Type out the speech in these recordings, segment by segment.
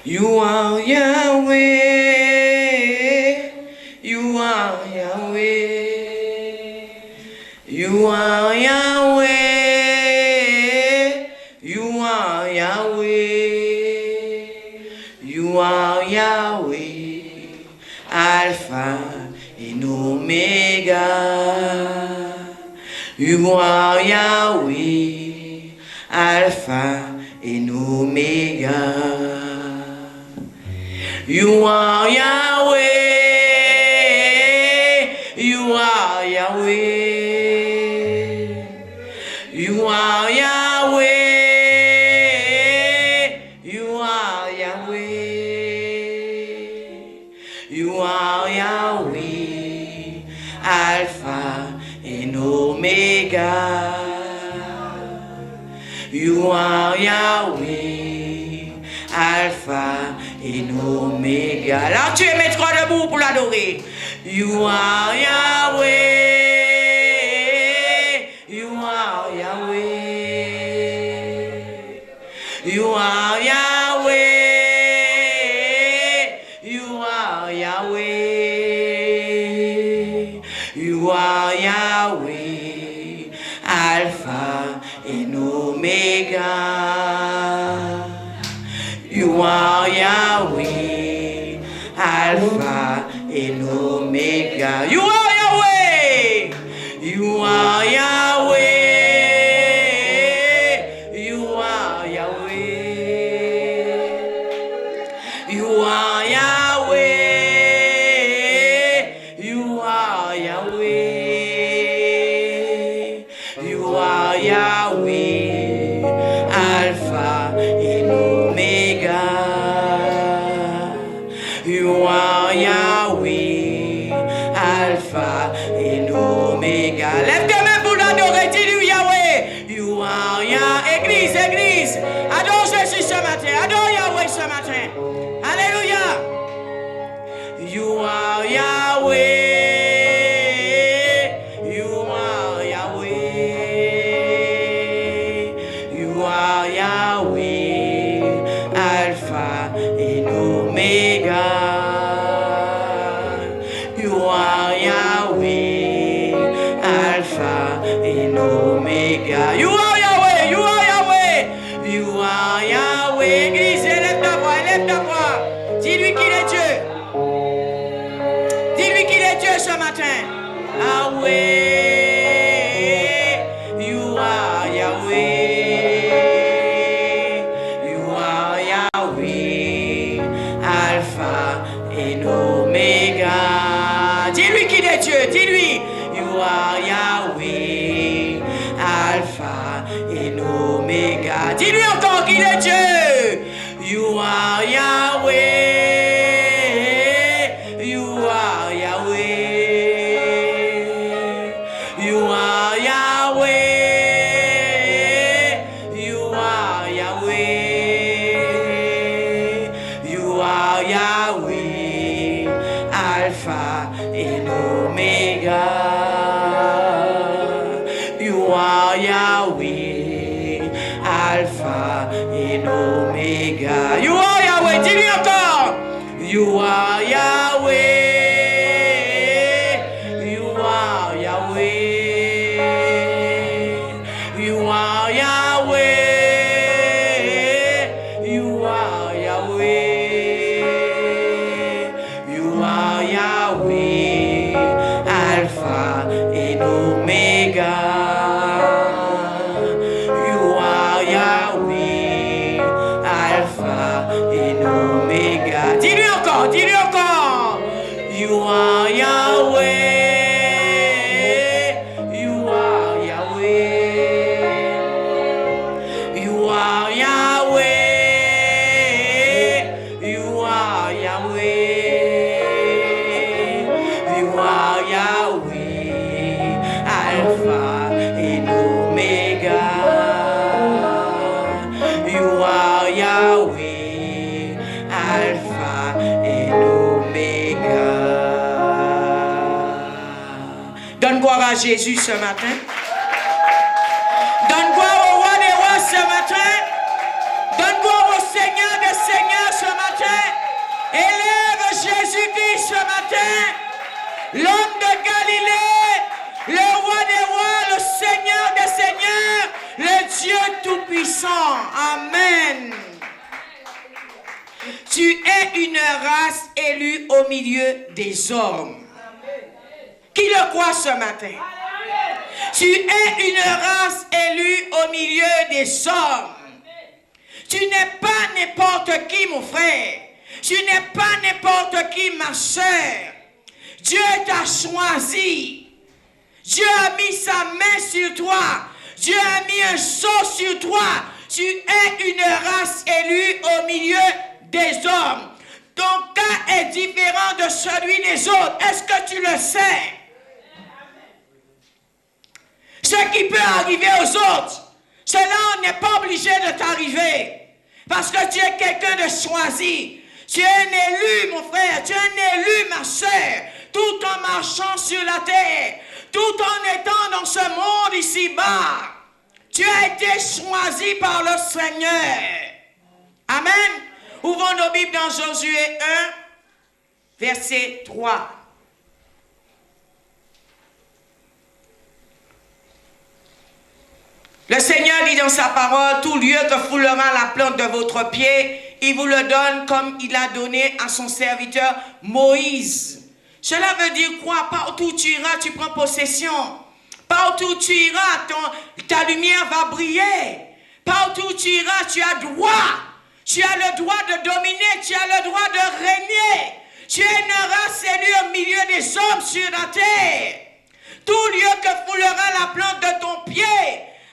You are Yahweh. You are Yahweh. You are Yahweh. You are Yahweh. You are Yahweh. Alpha and Omega. You are Yahweh. Alpha and Omega. You are Yahweh. You are Yahweh. You are Yahweh. You are Yahweh. You are Yahweh. Alpha and Omega. You are Yahweh, Alpha et Omega. Là, tu es mettre debout pour l'adorer. You are Yahweh. You are Yahweh. You are Yahweh. You are Yahweh. You are Yahweh, Alpha and Omega. You are Yahweh, Alpha and Omega. You are Yahweh. You are Yahweh. You are Yahweh. You are Yahweh. You are Yahweh. You are Yahweh, Alpha and Omega. You are Yahweh, Alpha and Omega. Lève tes mains pour l'adorer, dis-lui Yahweh. You are Yahweh. Église, église, adore Jésus ce matin, adore Yahweh ce matin. Alléluia. You are Yahweh. You are Yahweh. You are Yahweh, Alpha and Omega. You are Yahweh, Alpha and Omega. You are Yahweh. You are Yahweh. You are Yahweh. Église, élève ta voix, élève ta voix. Dis-lui qu'il est Dieu. Dis-lui qu'il est Dieu ce matin. Yahweh, you are Yahweh. You are Yahweh, Alpha and Omega. Dis-lui qu'il est Dieu. Dis-lui. You are Yahweh, Alpha and Omega. Dis-lui encore qu'il est Dieu. You are Yahweh. You are Yahweh. You are Yahweh. You are Yahweh. You are Yahweh, Alpha and Omega. You are Yahweh, Alpha and Omega. You are Yahweh. Dis-lui encore. You are Yahweh. You are Yahweh. You are Yahweh. You are Yahweh. You are Yahweh, Alpha and Omega. You are Yahweh, Alpha and Omega. Dis-lui encore, dis-lui encore. You are Yahweh. You are Yahweh. You are Yahweh. You are Yahweh. You are Yahweh, Alpha and Omega. You are Yahweh, Alpha and Omega. Donne gloire à Jésus ce matin. Donne gloire au roi des rois ce matin. Donne gloire au Seigneur des Seigneur ce matin. Élève Jésus-Christ ce matin. L'homme de Galilée, le roi des rois, le Seigneur des seigneurs, le Dieu tout-puissant. Amen. Tu es une race élue au milieu des hommes. Qui le croit ce matin? Tu es une race élue au milieu des hommes. Tu n'es pas n'importe qui, mon frère. Tu n'es pas n'importe qui, ma soeur. Dieu t'a choisi. Dieu a mis sa main sur toi. Dieu a mis un sceau sur toi. Tu es une race élue au milieu des hommes. Ton cas est différent de celui des autres. Est-ce que tu le sais? Ce qui peut arriver aux autres, cela n'est pas obligé de t'arriver. Parce que tu es quelqu'un de choisi. Tu es un élu, mon frère. Tu es un élu, ma soeur. Tout en marchant sur la terre. Tout en étant dans ce monde ici-bas. Tu as été choisi par le Seigneur. Amen. Ouvrons nos Bibles dans Josué 1, verset 3. Le Seigneur dit dans sa parole, tout lieu que foulera la plante de votre pied, il vous le donne comme il a donné à son serviteur Moïse. Cela veut dire quoi? Partout où tu iras, tu prends possession. Partout où tu iras, ta lumière va briller. Partout où tu iras, tu as droit. Tu as le droit de dominer, tu as le droit de régner. Tu es une race élue au milieu des hommes sur la terre. Tout lieu que foulera la plante de ton pied,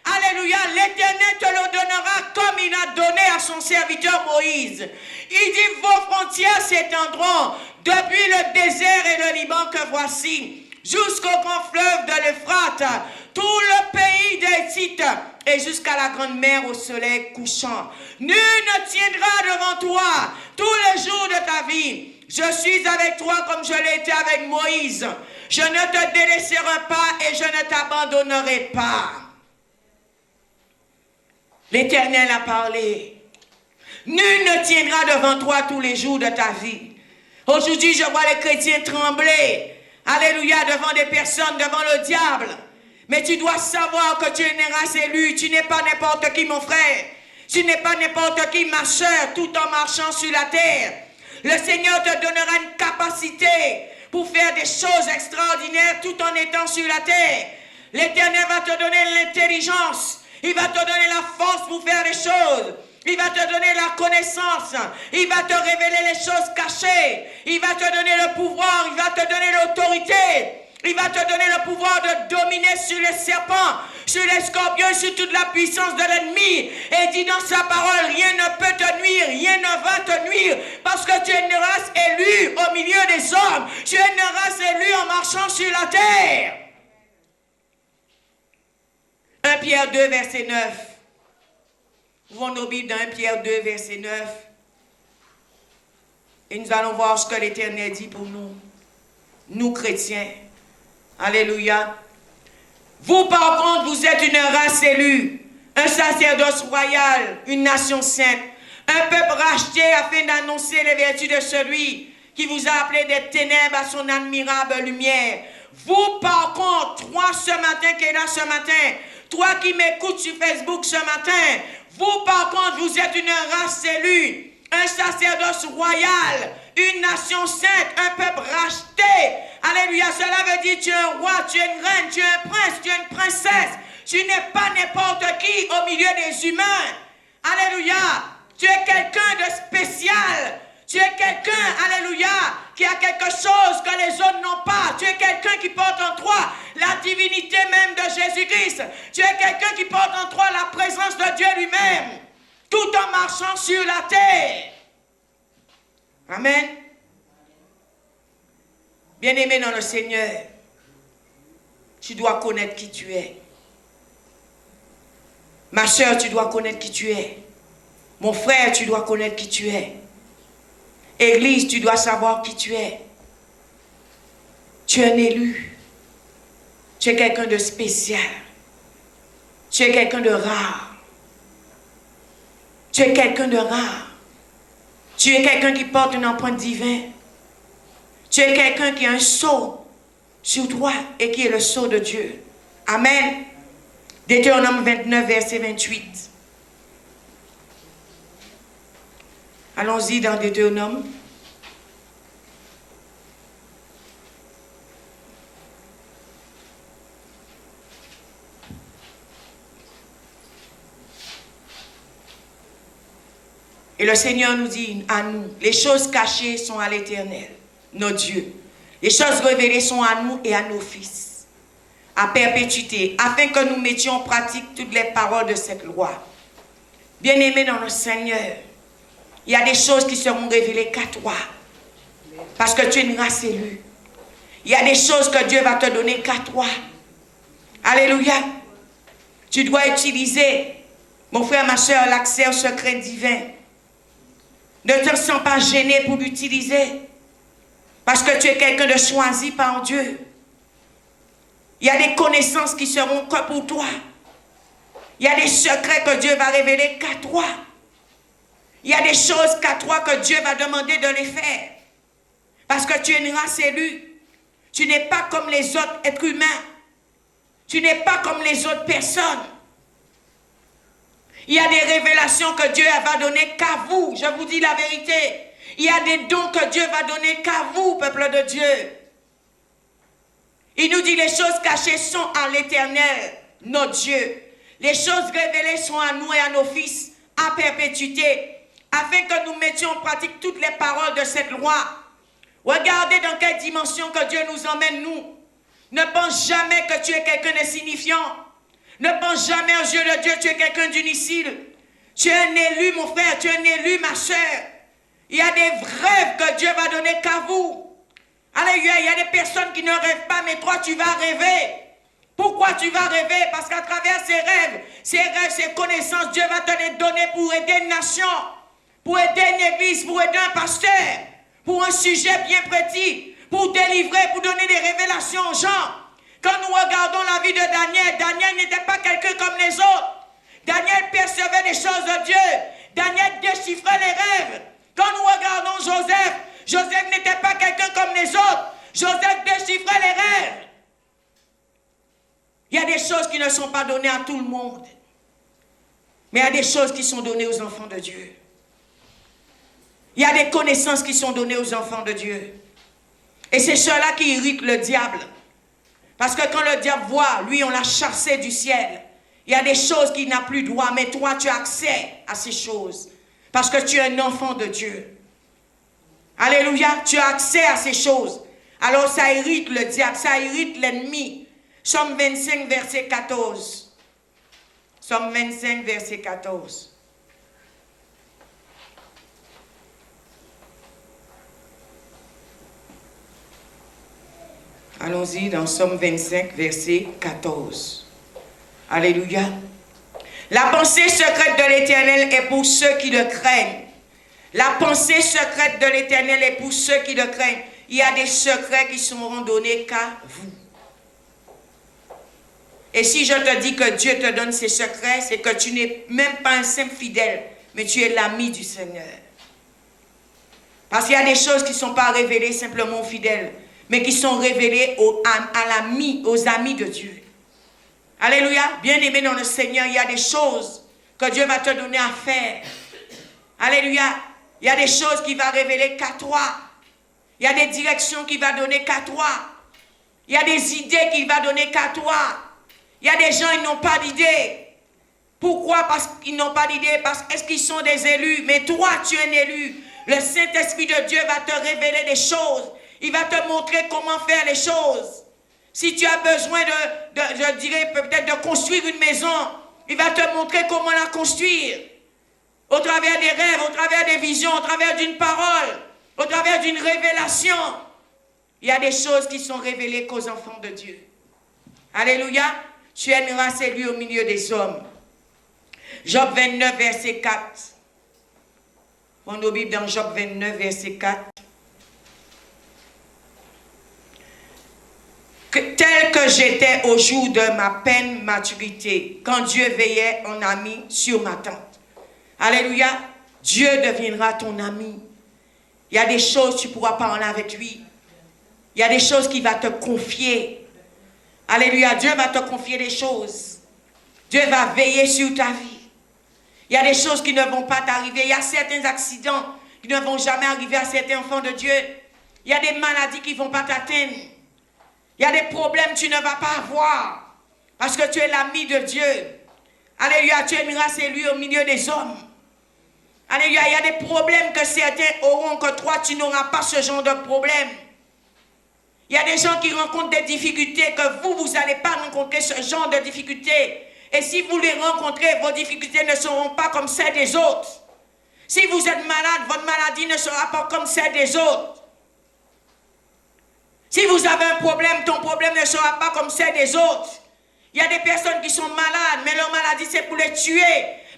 alléluia, l'Éternel te le donnera comme il a donné à son serviteur Moïse. Il dit, vos frontières s'étendront depuis le désert et le Liban que voici, jusqu'au grand fleuve de l'Euphrate, tout le pays des Hittites et jusqu'à la grande mer au soleil couchant. Nul ne tiendra devant toi tous les jours de ta vie. Je suis avec toi comme je l'ai été avec Moïse. Je ne te délaisserai pas et je ne t'abandonnerai pas. L'Éternel a parlé. Nul ne tiendra devant toi tous les jours de ta vie. Aujourd'hui, je vois les chrétiens trembler. Alléluia, devant des personnes, devant le diable. Mais tu dois savoir que tu es une race élue. Tu n'es pas n'importe qui, mon frère. Tu n'es pas n'importe qui, ma soeur, tout en marchant sur la terre. Le Seigneur te donnera une capacité pour faire des choses extraordinaires tout en étant sur la terre. L'Éternel va te donner l'intelligence. Il va te donner la force pour faire des choses. Il va te donner la connaissance. Il va te révéler les choses cachées. Il va te donner le pouvoir. Il va te donner l'autorité. Il va te donner le pouvoir de dominer sur les serpents, sur les scorpions, sur toute la puissance de l'ennemi. Et dit dans sa parole, rien ne peut te nuire, rien ne va te nuire, parce que tu es une race élue au milieu des hommes. Tu es une race élue en marchant sur la terre. 1 Pierre 2, verset 9. Ouvrons nos Bibles dans 1 Pierre 2, verset 9. Et nous allons voir ce que l'Éternel dit pour nous. Nous, chrétiens. Alléluia. Vous, par contre, vous êtes une race élue, un sacerdoce royal, une nation sainte, un peuple racheté afin d'annoncer les vertus de celui qui vous a appelé des ténèbres à son admirable lumière. Vous, par contre, toi ce matin qui est là ce matin, toi qui m'écoutes sur Facebook ce matin, vous, par contre, vous êtes une race élue, un sacerdoce royal, une nation sainte, un peuple racheté. Alléluia, cela veut dire tu es un roi, tu es une reine, tu es un prince, tu es une princesse. Tu n'es pas n'importe qui au milieu des humains. Alléluia, tu es quelqu'un de spécial. Tu es quelqu'un, alléluia, qui a quelque chose que les autres n'ont pas. Tu es quelqu'un qui porte en toi la divinité même de Jésus-Christ. Tu es quelqu'un qui porte en toi la présence de Dieu lui-même, tout en marchant sur la terre. Amen. Bien-aimé dans le Seigneur, tu dois connaître qui tu es. Ma soeur, tu dois connaître qui tu es. Mon frère, tu dois connaître qui tu es. Église, tu dois savoir qui tu es. Tu es un élu. Tu es quelqu'un de spécial. Tu es quelqu'un de rare. Tu es quelqu'un de rare. Tu es quelqu'un qui porte une empreinte divine. Tu es quelqu'un qui a un sceau sur toi et qui est le sceau de Dieu. Amen. Deutéronome 29, verset 28. Allons-y dans Deutéronome. Et le Seigneur nous dit à nous, les choses cachées sont à l'Éternel, notre Dieu. Les choses révélées sont à nous et à nos fils, à perpétuité, afin que nous mettions en pratique toutes les paroles de cette loi. Bien-aimés dans le Seigneur, il y a des choses qui seront révélées qu'à toi, parce que tu es une race élue. Il y a des choses que Dieu va te donner qu'à toi. Alléluia. Tu dois utiliser, mon frère, ma soeur, l'accès au secret divin. Ne te sens pas gêné pour l'utiliser. Parce que tu es quelqu'un de choisi par Dieu. Il y a des connaissances qui seront que pour toi. Il y a des secrets que Dieu va révéler qu'à toi. Il y a des choses qu'à toi que Dieu va demander de les faire. Parce que tu es une race élue. Tu n'es pas comme les autres êtres humains. Tu n'es pas comme les autres personnes. Il y a des révélations que Dieu va donner qu'à vous. Je vous dis la vérité. Il y a des dons que Dieu va donner qu'à vous, peuple de Dieu. Il nous dit les choses cachées sont à l'Éternel, notre Dieu. Les choses révélées sont à nous et à nos fils, à perpétuité, afin que nous mettions en pratique toutes les paroles de cette loi. Regardez dans quelle dimension que Dieu nous emmène, nous. Ne pense jamais que tu es quelqu'un d'insignifiant. Ne pense jamais aux yeux de Dieu, tu es quelqu'un d'inutile. Tu es un élu, mon frère, tu es un élu, ma soeur. Il y a des rêves que Dieu va donner qu'à vous. Alléluia, il y a des personnes qui ne rêvent pas, mais toi, tu vas rêver. Pourquoi tu vas rêver? Parce qu'à travers ces rêves, ces connaissances, Dieu va te les donner pour aider une nation, pour aider une église, pour aider un pasteur, pour un sujet bien précis, pour délivrer, pour donner des révélations aux gens. Quand nous regardons la vie de Daniel, Daniel n'était pas quelqu'un comme les autres. Daniel percevait les choses de Dieu. Daniel déchiffrait les rêves. Quand nous regardons Joseph, Joseph n'était pas quelqu'un comme les autres. Joseph déchiffrait les rêves. Il y a des choses qui ne sont pas données à tout le monde. Mais il y a des choses qui sont données aux enfants de Dieu. Il y a des connaissances qui sont données aux enfants de Dieu. Et c'est cela qui irrite le diable. Parce que quand le diable voit, lui, on l'a chassé du ciel. Il y a des choses qu'il n'a plus droit, mais toi, tu as accès à ces choses. Parce que tu es un enfant de Dieu. Alléluia, tu as accès à ces choses. Alors ça irrite le diable, ça irrite l'ennemi. Psaume 25, verset 14. Psaume 25, verset 14. Allons-y dans Psaume 25, verset 14. Alléluia. La pensée secrète de l'Éternel est pour ceux qui le craignent. La pensée secrète de l'Éternel est pour ceux qui le craignent. Il y a des secrets qui seront donnés qu'à vous. Et si je te dis que Dieu te donne ces secrets, c'est que tu n'es même pas un simple fidèle, mais tu es l'ami du Seigneur. Parce qu'il y a des choses qui ne sont pas révélées simplement aux fidèles, mais qui sont révélées aux amis de Dieu. Alléluia. Bien-aimé dans le Seigneur, il y a des choses que Dieu va te donner à faire. Alléluia. Il y a des choses qu'il va révéler qu'à toi. Il y a des directions qu'il va donner qu'à toi. Il y a des idées qu'il va donner qu'à toi. Il y a des gens qui n'ont pas d'idée. Pourquoi? Parce qu'ils n'ont pas d'idée. Parce qu'ils sont des élus. Mais toi, tu es un élu. Le Saint-Esprit de Dieu va te révéler des choses. Il va te montrer comment faire les choses. Si tu as besoin je dirais peut-être de construire une maison, il va te montrer comment la construire. Au travers des rêves, au travers des visions, au travers d'une parole, au travers d'une révélation. Il y a des choses qui sont révélées qu'aux enfants de Dieu. Alléluia. Tu es une race élue au milieu des hommes. Job 29, verset 4. Prends nos Bibles dans Job 29, verset 4. Tel que j'étais au jour de ma peine maturité, quand Dieu veillait en ami sur ma tente. Alléluia. Dieu deviendra ton ami. Il y a des choses, tu ne pourras pas parler avec lui. Il y a des choses qu'il va te confier. Alléluia, Dieu va te confier des choses. Dieu va veiller sur ta vie. Il y a des choses qui ne vont pas t'arriver. Il y a certains accidents qui ne vont jamais arriver à certains enfants de Dieu. Il y a des maladies qui ne vont pas t'atteindre. Il y a des problèmes que tu ne vas pas avoir. Parce que tu es l'ami de Dieu. Alléluia, tu es une race élue au milieu des hommes. Alléluia, il y a des problèmes que certains auront, que toi, tu n'auras pas ce genre de problème. Il y a des gens qui rencontrent des difficultés que vous n'allez pas rencontrer ce genre de difficultés. Et si vous les rencontrez, vos difficultés ne seront pas comme celles des autres. Si vous êtes malade, votre maladie ne sera pas comme celle des autres. Si vous avez un problème, ton problème ne sera pas comme celle des autres. Il y a des personnes qui sont malades, mais leur maladie c'est pour les tuer.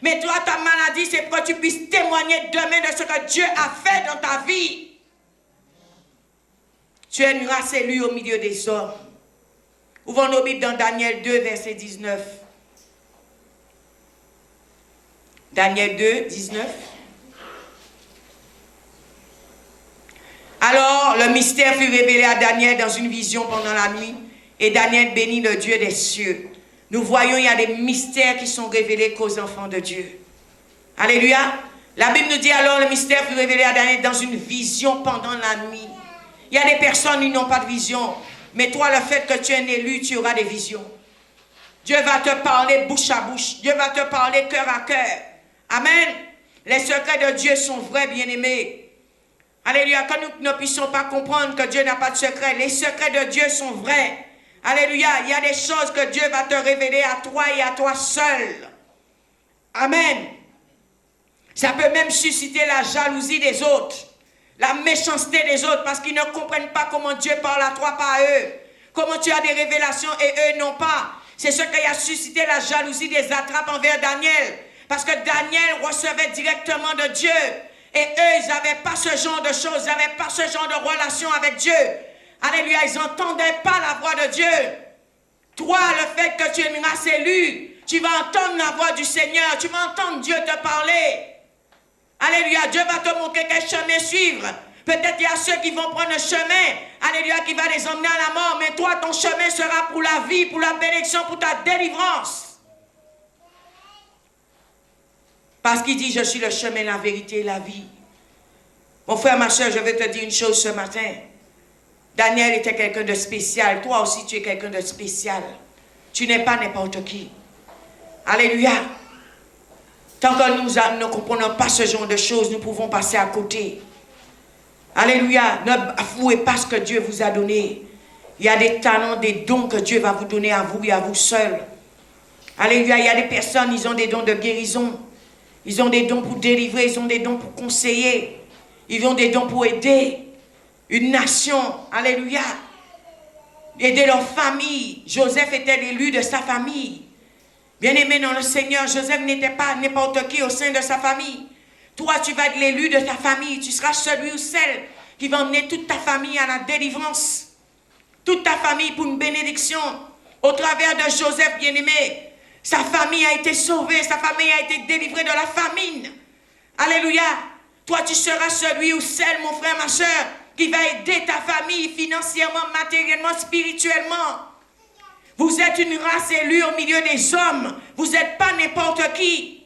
Mais toi, ta maladie, c'est pour que tu puisses témoigner demain de ce que Dieu a fait dans ta vie. Tu es une race élue au milieu des hommes. Ouvrons nos Bibles dans Daniel 2, verset 19. Daniel 2, 19. Alors, le mystère fut révélé à Daniel dans une vision pendant la nuit. Et Daniel bénit le Dieu des cieux. Nous voyons, il y a des mystères qui sont révélés qu'aux enfants de Dieu. Alléluia. La Bible nous dit alors, le mystère fut révélé à Daniel dans une vision pendant la nuit. Il y a des personnes qui n'ont pas de vision. Mais toi, le fait que tu es un élu, tu auras des visions. Dieu va te parler bouche à bouche. Dieu va te parler cœur à cœur. Amen. Les secrets de Dieu sont vrais, bien-aimés. Alléluia. Que nous ne puissions pas comprendre que Dieu n'a pas de secret. Les secrets de Dieu sont vrais. Alléluia. Il y a des choses que Dieu va te révéler à toi et à toi seul. Amen. Ça peut même susciter la jalousie des autres. La méchanceté des autres parce qu'ils ne comprennent pas comment Dieu parle à toi, pas à eux. Comment tu as des révélations et eux n'ont pas. C'est ce qui a suscité la jalousie des attrapes envers Daniel. Parce que Daniel recevait directement de Dieu. Et eux, ils n'avaient pas ce genre de choses. Ils n'avaient pas ce genre de relation avec Dieu. Alléluia, ils n'entendaient pas la voix de Dieu. Toi, le fait que tu es une race élue, tu vas entendre la voix du Seigneur. Tu vas entendre Dieu te parler. Alléluia, Dieu va te montrer quel chemin suivre. Peut-être il y a ceux qui vont prendre un chemin, alléluia, qui va les emmener à la mort. Mais toi, ton chemin sera pour la vie, pour la bénédiction, pour ta délivrance. Parce qu'il dit, je suis le chemin, la vérité et la vie. Mon frère, ma soeur, je vais te dire une chose ce matin. Daniel était quelqu'un de spécial. Toi aussi, tu es quelqu'un de spécial. Tu n'es pas n'importe qui. Alléluia. Tant que nous ne comprenons pas ce genre de choses, nous pouvons passer à côté. Alléluia. Ne bafouez pas ce que Dieu vous a donné. Il y a des talents, des dons que Dieu va vous donner à vous et à vous seuls. Alléluia. Il y a des personnes, ils ont des dons de guérison. Ils ont des dons pour délivrer. Ils ont des dons pour conseiller. Ils ont des dons pour aider une nation. Alléluia. Aider leur famille. Joseph était l'élu de sa famille. Bien-aimé dans le Seigneur, Joseph n'était pas n'importe qui au sein de sa famille. Toi, tu vas être l'élu de ta famille. Tu seras celui ou celle qui va emmener toute ta famille à la délivrance. Toute ta famille pour une bénédiction. Au travers de Joseph, bien-aimé, sa famille a été sauvée. Sa famille a été délivrée de la famine. Alléluia. Toi, tu seras celui ou celle, mon frère, ma soeur, qui va aider ta famille financièrement, matériellement, spirituellement. Vous êtes une race élue au milieu des hommes. Vous n'êtes pas n'importe qui.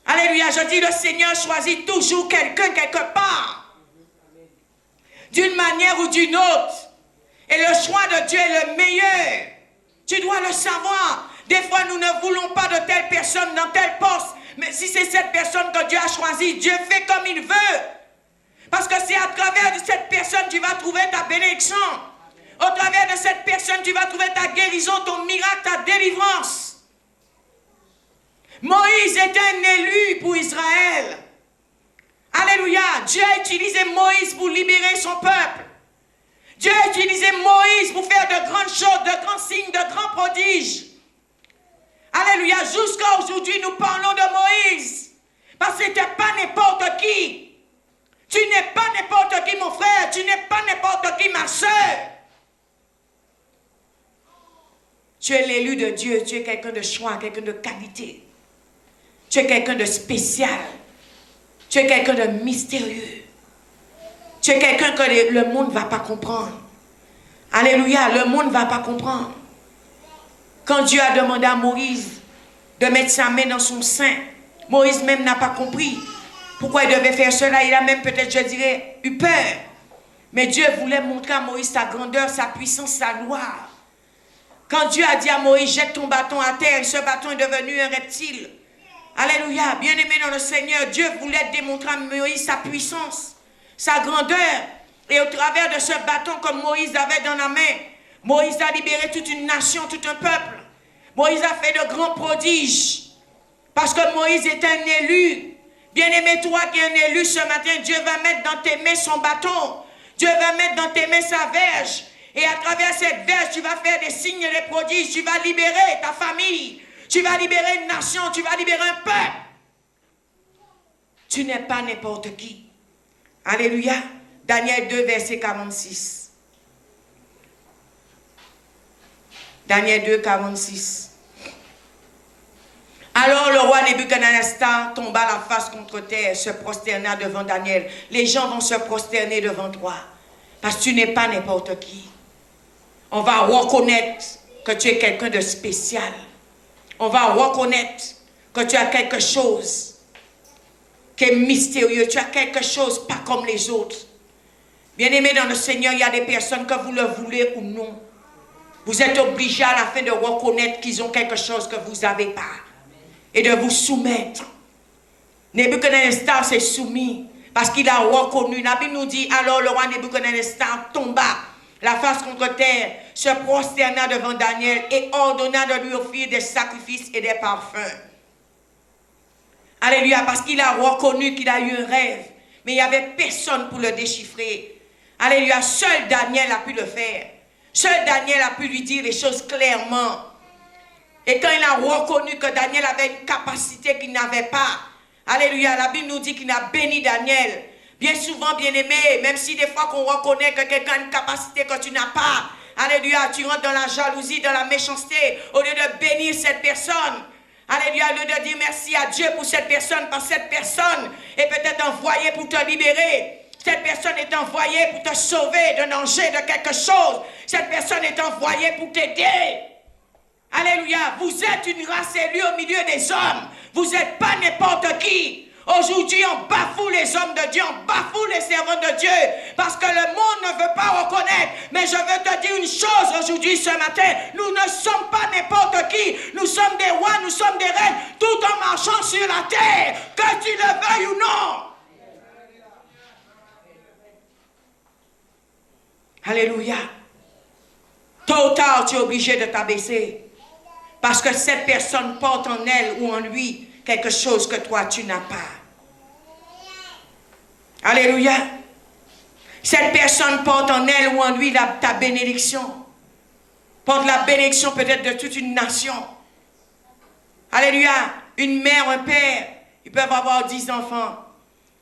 Alléluia. Je dis, le Seigneur choisit toujours quelqu'un quelque part. D'une manière ou d'une autre. Et le choix de Dieu est le meilleur. Tu dois le savoir. Des fois, nous ne voulons pas de telle personne dans tel poste. Mais si c'est cette personne que Dieu a choisie, Dieu fait comme il veut. Parce que c'est à travers de cette personne que tu vas trouver ta bénédiction. Au travers de cette personne, tu vas trouver ta guérison, ton miracle, ta délivrance. Moïse était un élu pour Israël. Alléluia. Dieu a utilisé Moïse pour libérer son peuple. Dieu a utilisé Moïse pour faire de grandes choses, de grands signes, de grands prodiges. Alléluia. Jusqu'à aujourd'hui, nous parlons de Moïse. Parce que ce n'était pas n'importe qui. Tu n'es pas n'importe qui, mon frère. Tu n'es pas n'importe qui, ma soeur. Tu es l'élu de Dieu. Tu es quelqu'un de choix, quelqu'un de qualité. Tu es quelqu'un de spécial. Tu es quelqu'un de mystérieux. Tu es quelqu'un que le monde ne va pas comprendre. Alléluia, le monde ne va pas comprendre. Quand Dieu a demandé à Moïse de mettre sa main dans son sein, Moïse même n'a pas compris pourquoi il devait faire cela. Il a même peut-être, je dirais, eu peur. Mais Dieu voulait montrer à Moïse sa grandeur, sa puissance, sa gloire. Quand Dieu a dit à Moïse, jette ton bâton à terre, ce bâton est devenu un reptile. Alléluia, bien-aimé dans le Seigneur, Dieu voulait démontrer à Moïse sa puissance, sa grandeur. Et au travers de ce bâton que Moïse avait dans la main, Moïse a libéré toute une nation, tout un peuple. Moïse a fait de grands prodiges. Parce que Moïse est un élu. Bien-aimé, toi qui es un élu ce matin, Dieu va mettre dans tes mains son bâton. Dieu va mettre dans tes mains sa verge. Et à travers cette verge, tu vas faire des signes et des prodiges. Tu vas libérer ta famille. Tu vas libérer une nation. Tu vas libérer un peuple. Tu n'es pas n'importe qui. Alléluia. Daniel 2, verset 46. Daniel 2, 46. Alors le roi Nebuchadnezzar tomba la face contre terre, se prosterna devant Daniel. Les gens vont se prosterner devant toi. Parce que tu n'es pas n'importe qui. On va reconnaître que tu es quelqu'un de spécial. On va reconnaître que tu as quelque chose qui est mystérieux. Tu as quelque chose pas comme les autres. Bien-aimés dans le Seigneur, il y a des personnes que vous le voulez ou non. Vous êtes obligés à la fin de reconnaître qu'ils ont quelque chose que vous n'avez pas. Et de vous soumettre. Nebuchadnezzar s'est soumis parce qu'il a reconnu. La Bible nous dit, alors le roi Nebuchadnezzar tomba la face contre terre, se prosterna devant Daniel et ordonna de lui offrir des sacrifices et des parfums. Alléluia, parce qu'il a reconnu qu'il a eu un rêve, mais il n'y avait personne pour le déchiffrer. Alléluia, seul Daniel a pu le faire. Seul Daniel a pu lui dire les choses clairement. Et quand il a reconnu que Daniel avait une capacité qu'il n'avait pas, alléluia, la Bible nous dit qu'il a béni Daniel. Bien souvent, bien-aimé, même si des fois qu'on reconnaît que quelqu'un a une capacité que tu n'as pas, alléluia, tu rentres dans la jalousie, dans la méchanceté, au lieu de bénir cette personne. Alléluia, au lieu de dire merci à Dieu pour cette personne, parce que cette personne est peut-être envoyée pour te libérer. Cette personne est envoyée pour te sauver d'un danger, de quelque chose. Cette personne est envoyée pour t'aider. Alléluia, vous êtes une race élue au milieu des hommes. Vous n'êtes pas n'importe qui. Aujourd'hui, on bafoue les hommes de Dieu, on bafoue les servants de Dieu, parce que le monde ne veut pas reconnaître. Mais je veux te dire une chose aujourd'hui, ce matin, nous ne sommes pas n'importe qui. Nous sommes des rois, nous sommes des reines, tout en marchant sur la terre, que tu le veuilles ou non. Alléluia. Tôt ou tard, tu es obligé de t'abaisser. Parce que cette personne porte en elle ou en lui quelque chose que toi, tu n'as pas. Alléluia. Cette personne porte en elle ou en lui ta bénédiction. Porte la bénédiction peut-être de toute une nation. Alléluia. Une mère, un père, ils peuvent avoir 10 enfants.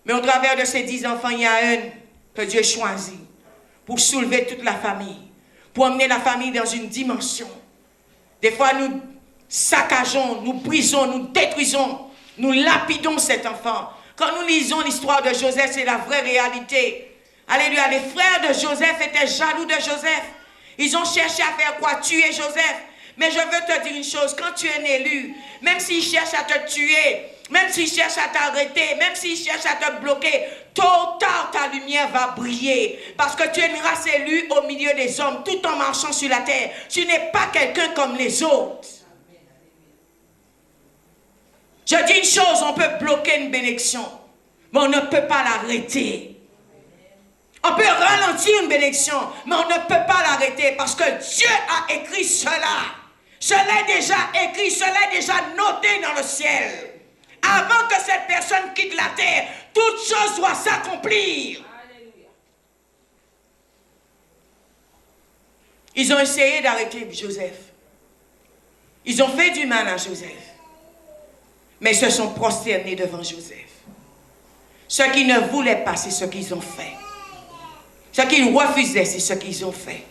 Mais au travers de ces 10 enfants, il y a un que Dieu choisit pour soulever toute la famille. Pour emmener la famille dans une dimension. Des fois, nous saccageons, nous brisons, nous détruisons, nous lapidons cet enfant. Quand nous lisons l'histoire de Joseph, c'est la vraie réalité. Alléluia, les frères de Joseph étaient jaloux de Joseph. Ils ont cherché à faire quoi? Tuer Joseph. Mais je veux te dire une chose, quand tu es un élu, même s'ils cherchent à te tuer, même s'ils cherchent à t'arrêter, même s'ils cherchent à te bloquer, tôt ou tard ta lumière va briller. Parce que tu es une race élue au milieu des hommes, tout en marchant sur la terre. Tu n'es pas quelqu'un comme les autres. Je dis une chose, on peut bloquer une bénédiction, mais on ne peut pas l'arrêter. On peut ralentir une bénédiction, mais on ne peut pas l'arrêter parce que Dieu a écrit cela. Cela est déjà écrit, cela est déjà noté dans le ciel. Avant que cette personne quitte la terre, toute chose doit s'accomplir. Ils ont essayé d'arrêter Joseph. Ils ont fait du mal à Joseph. Mais ils se sont prosternés devant Joseph. Ce qu'ils ne voulaient pas, c'est ce qu'ils ont fait. Ce qu'ils refusaient, c'est ce qu'ils ont fait.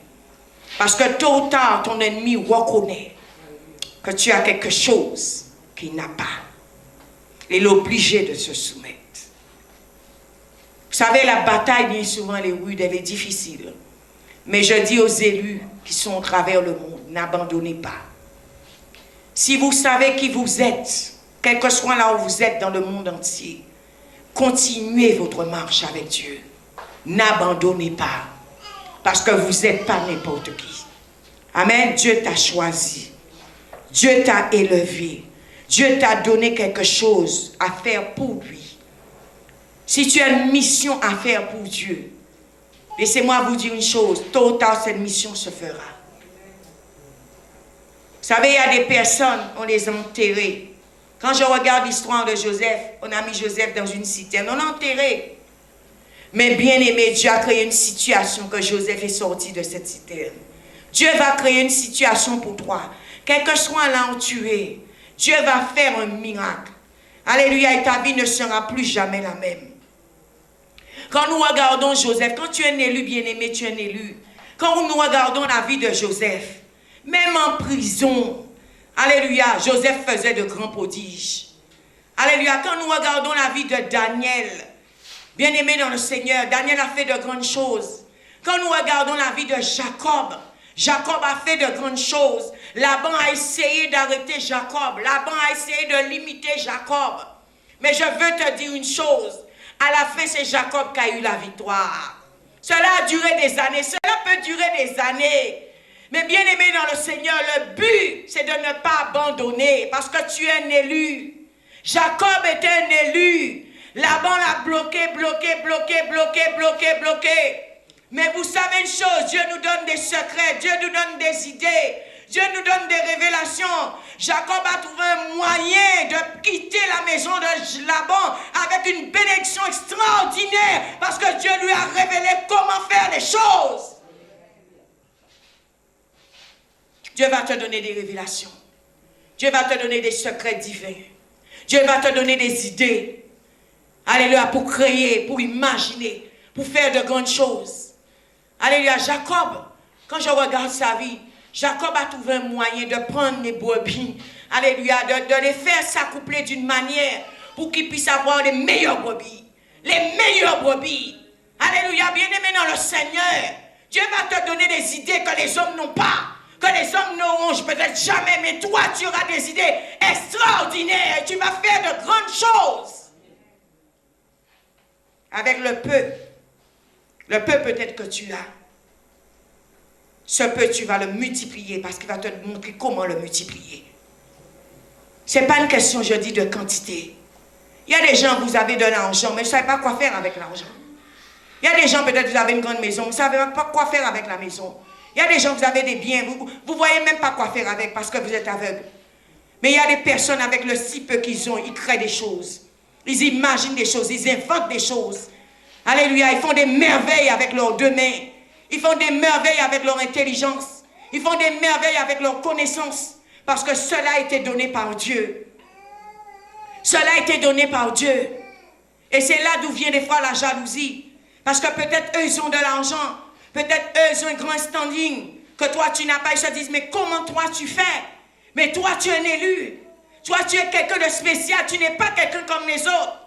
Parce que tôt ou tard, ton ennemi reconnaît que tu as quelque chose qu'il n'a pas. Il est obligé de se soumettre. Vous savez, la bataille, bien souvent, elle est rude, elle est difficile. Mais je dis aux élus qui sont à travers le monde, n'abandonnez pas. Si vous savez qui vous êtes, quel que soit là où vous êtes dans le monde entier, continuez votre marche avec Dieu. N'abandonnez pas. Parce que vous n'êtes pas n'importe qui. Amen. Dieu t'a choisi. Dieu t'a élevé. Dieu t'a donné quelque chose à faire pour lui. Si tu as une mission à faire pour Dieu, laissez-moi vous dire une chose, tôt ou tard cette mission se fera. Vous savez, il y a des personnes, on les a enterrées. Quand je regarde l'histoire de Joseph, on a mis Joseph dans une citerne, on l'a enterré. Mais bien aimé, Dieu a créé une situation que Joseph est sorti de cette citerne. Dieu va créer une situation pour toi. Quel que soit là où tu es, Dieu va faire un miracle. Alléluia, et ta vie ne sera plus jamais la même. Quand nous regardons Joseph, quand tu es un élu bien-aimé, tu es un élu. Quand nous regardons la vie de Joseph, même en prison, alléluia, Joseph faisait de grands prodiges. Alléluia, quand nous regardons la vie de Daniel, bien-aimé dans le Seigneur, Daniel a fait de grandes choses. Quand nous regardons la vie de Jacob, Jacob a fait de grandes choses. Laban a essayé d'arrêter Jacob. Laban a essayé de limiter Jacob. Mais je veux te dire une chose. À la fin, c'est Jacob qui a eu la victoire. Cela a duré des années. Cela peut durer des années. Mais bien aimé dans le Seigneur, le but, c'est de ne pas abandonner. Parce que tu es un élu. Jacob était un élu. Laban l'a bloqué. Mais vous savez une chose, Dieu nous donne des secrets, Dieu nous donne des idées, Dieu nous donne des révélations. Jacob a trouvé un moyen de quitter la maison de Laban avec une bénédiction extraordinaire parce que Dieu lui a révélé comment faire les choses. Dieu va te donner des révélations. Dieu va te donner des secrets divins. Dieu va te donner des idées. Alléluia, pour créer, pour imaginer, pour faire de grandes choses. Alléluia, Jacob, quand je regarde sa vie, Jacob a trouvé un moyen de prendre les brebis, alléluia, de les faire s'accoupler d'une manière pour qu'ils puissent avoir les meilleures brebis. Les meilleures brebis. Alléluia, bien-aimé dans le Seigneur. Dieu va te donner des idées que les hommes n'ont pas, que les hommes n'auront peut-être jamais, mais toi, tu auras des idées extraordinaires et tu vas faire de grandes choses. Avec le peu peut-être que tu as, ce peu tu vas le multiplier parce qu'il va te montrer comment le multiplier. Ce n'est pas une question, je dis, de quantité. Il y a des gens, vous avez de l'argent, mais vous ne savez pas quoi faire avec l'argent. Il y a des gens, peut-être vous avez une grande maison, vous ne savez pas quoi faire avec la maison. Il y a des gens, vous avez des biens, vous ne voyez même pas quoi faire avec parce que vous êtes aveugle. Mais il y a des personnes avec le si peu qu'ils ont, ils créent des choses. Ils imaginent des choses, ils inventent des choses. Alléluia, ils font des merveilles avec leurs deux mains. Ils font des merveilles avec leur intelligence. Ils font des merveilles avec leur connaissance. Parce que cela a été donné par Dieu. Cela a été donné par Dieu. Et c'est là d'où vient des fois la jalousie. Parce que peut-être eux, ils ont de l'argent. Peut-être eux, ils ont un grand standing. Que toi, tu n'as pas. Ils se disent, mais comment toi, tu fais? Mais toi, tu es un élu. Toi, tu es quelqu'un de spécial. Tu n'es pas quelqu'un comme les autres.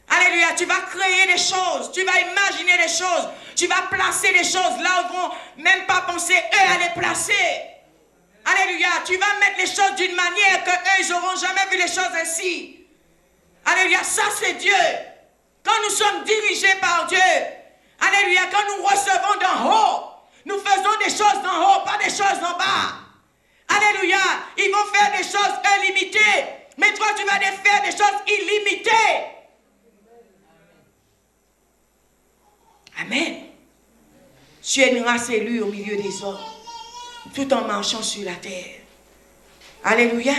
Alléluia, tu vas créer des choses, tu vas imaginer des choses, tu vas placer des choses là où ils vont même pas penser eux à les placer. Alléluia, tu vas mettre les choses d'une manière que eux ils n'auront jamais vu les choses ainsi. Alléluia, ça c'est Dieu. Quand nous sommes dirigés par Dieu, alléluia, quand nous recevons d'en haut, nous faisons des choses d'en haut, pas des choses d'en bas. Alléluia, ils vont faire des choses illimitées, mais toi tu vas faire des choses illimitées. Amen. Tu es une race élue au milieu des hommes, tout en marchant sur la terre. Alléluia.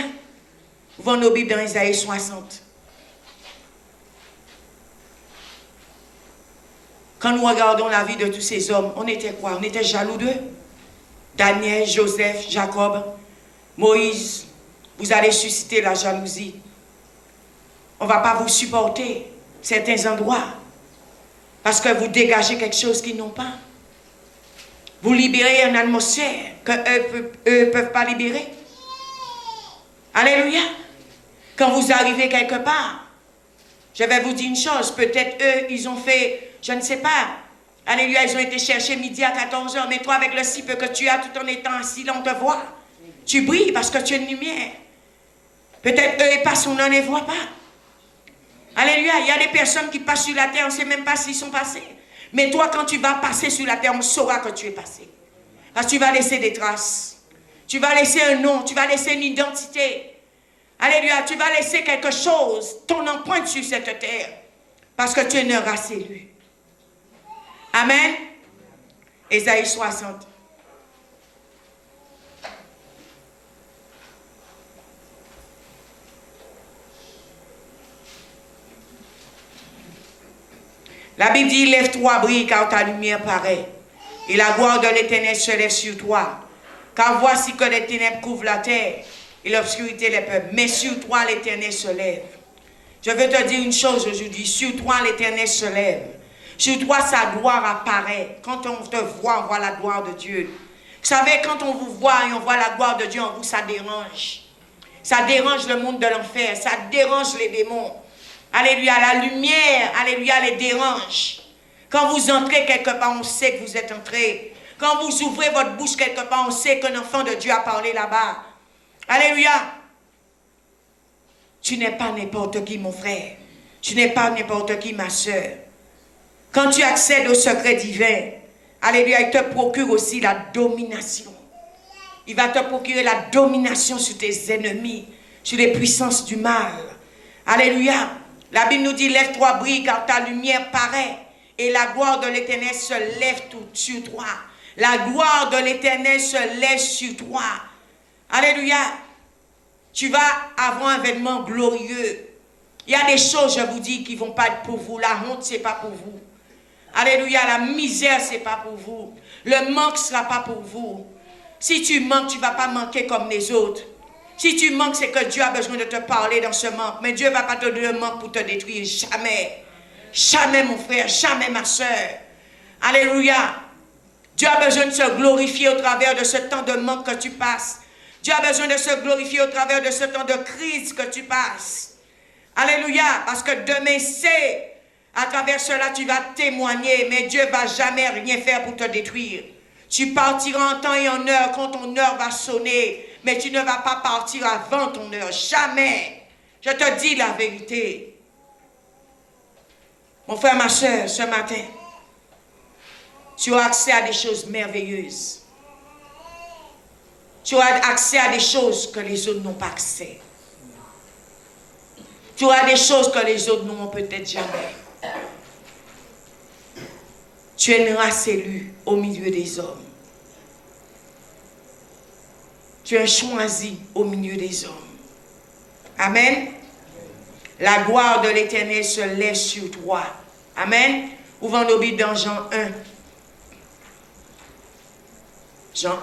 Ouvrons nos Bibles dans Isaïe 60. Quand nous regardons la vie de tous ces hommes, on était quoi? On était jaloux d'eux. Daniel, Joseph, Jacob, Moïse, vous allez susciter la jalousie. On ne va pas vous supporter certains endroits. Parce que vous dégagez quelque chose qu'ils n'ont pas. Vous libérez une atmosphère qu'eux ne peuvent pas libérer. Alléluia. Quand vous arrivez quelque part, je vais vous dire une chose. Peut-être eux, ils ont fait, Je ne sais pas. Alléluia, ils ont été chercher midi à 14h. Mais toi, avec le si peu que tu as, tout en étant assis, là, on te voit. Tu brilles parce que tu es une lumière. Peut-être eux, ils passent, on ne les voit pas. Alléluia, il y a des personnes qui passent sur la terre, on ne sait même pas s'ils sont passés. Mais toi, quand tu vas passer sur la terre, on saura que tu es passé. Parce que tu vas laisser des traces. Tu vas laisser un nom, tu vas laisser une identité. Alléluia, tu vas laisser quelque chose, ton empreinte sur cette terre. Parce que tu es une race élue. Amen. Ésaïe 60. La Bible dit, lève-toi, brille, car ta lumière paraît. Et la gloire de l'Éternel se lève sur toi. Car voici que les ténèbres couvrent la terre et l'obscurité les peuples. Mais sur toi, l'Éternel se lève. Je veux te dire une chose aujourd'hui. Sur toi, l'Éternel se lève. Sur toi, sa gloire apparaît. Quand on te voit, on voit la gloire de Dieu. Vous savez, quand on vous voit et on voit la gloire de Dieu en vous, ça dérange. Ça dérange le monde de l'enfer. Ça dérange les démons. Alléluia, la lumière, alléluia, les dérange. Quand vous entrez quelque part, on sait que vous êtes entré. Quand vous ouvrez votre bouche quelque part, on sait qu'un enfant de Dieu a parlé là-bas. Alléluia. Tu n'es pas n'importe qui, mon frère. Tu n'es pas n'importe qui, ma soeur. Quand tu accèdes au secret divin, alléluia, il te procure aussi la domination. Il va te procurer la domination sur tes ennemis, sur les puissances du mal. Alléluia. La Bible nous dit, lève-toi, brille, car ta lumière paraît. Et la gloire de l'Éternel se lève sur toi. La gloire de l'Éternel se lève sur toi. Alléluia. Tu vas avoir un événement glorieux. Il y a des choses, je vous dis, qui ne vont pas être pour vous. La honte, ce n'est pas pour vous. Alléluia. La misère, ce n'est pas pour vous. Le manque ne sera pas pour vous. Si tu manques, tu ne vas pas manquer comme les autres. Si tu manques, c'est que Dieu a besoin de te parler dans ce manque. Mais Dieu ne va pas te donner le manque pour te détruire. Jamais. Jamais, mon frère. Jamais, ma soeur. Alléluia. Dieu a besoin de se glorifier au travers de ce temps de manque que tu passes. Dieu a besoin de se glorifier au travers de ce temps de crise que tu passes. Alléluia. Parce que demain, c'est à travers cela, tu vas témoigner. Mais Dieu ne va jamais rien faire pour te détruire. Tu partiras en temps et en heure quand ton heure va sonner. Mais tu ne vas pas partir avant ton heure. Jamais. Je te dis la vérité. Mon frère, ma soeur, ce matin, tu as accès à des choses merveilleuses. Tu as accès à des choses que les autres n'ont pas accès. Tu as des choses que les autres n'ont peut-être jamais. Tu es une race élue au milieu des hommes. Tu es choisi au milieu des hommes. Amen. La gloire de l'Éternel se lève sur toi. Amen. Ouvrons nos Bibles dans Jean 1. Jean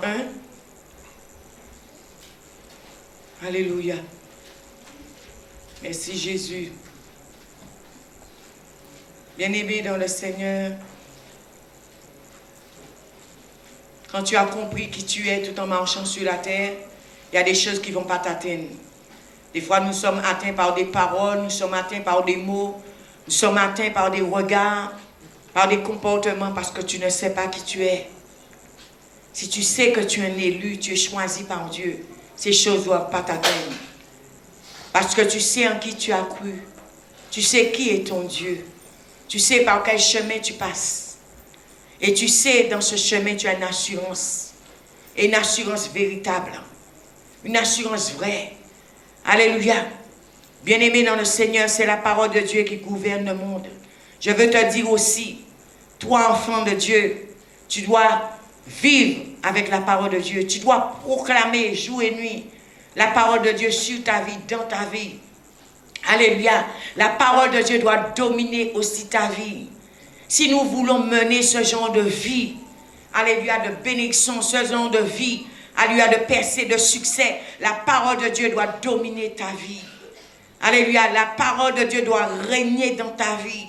1. Alléluia. Merci Jésus. Bien-aimé dans le Seigneur, quand tu as compris qui tu es tout en marchant sur la terre, il y a des choses qui ne vont pas t'atteindre. Des fois, nous sommes atteints par des paroles, nous sommes atteints par des mots, nous sommes atteints par des regards, par des comportements, parce que tu ne sais pas qui tu es. Si tu sais que tu es un élu, tu es choisi par Dieu, ces choses ne doivent pas t'atteindre. Parce que tu sais en qui tu as cru. Tu sais qui est ton Dieu. Tu sais par quel chemin tu passes. Et tu sais, dans ce chemin, tu as une assurance. Et une assurance véritable. Une assurance vraie. Alléluia. Bien-aimé dans le Seigneur, c'est la parole de Dieu qui gouverne le monde. Je veux te dire aussi, toi, enfant de Dieu, tu dois vivre avec la parole de Dieu. Tu dois proclamer jour et nuit la parole de Dieu sur ta vie, dans ta vie. Alléluia. La parole de Dieu doit dominer aussi ta vie. Si nous voulons mener ce genre de vie, alléluia, de bénédiction, ce genre de vie, alléluia, de percée, de succès, la parole de Dieu doit dominer ta vie. Alléluia, la parole de Dieu doit régner dans ta vie.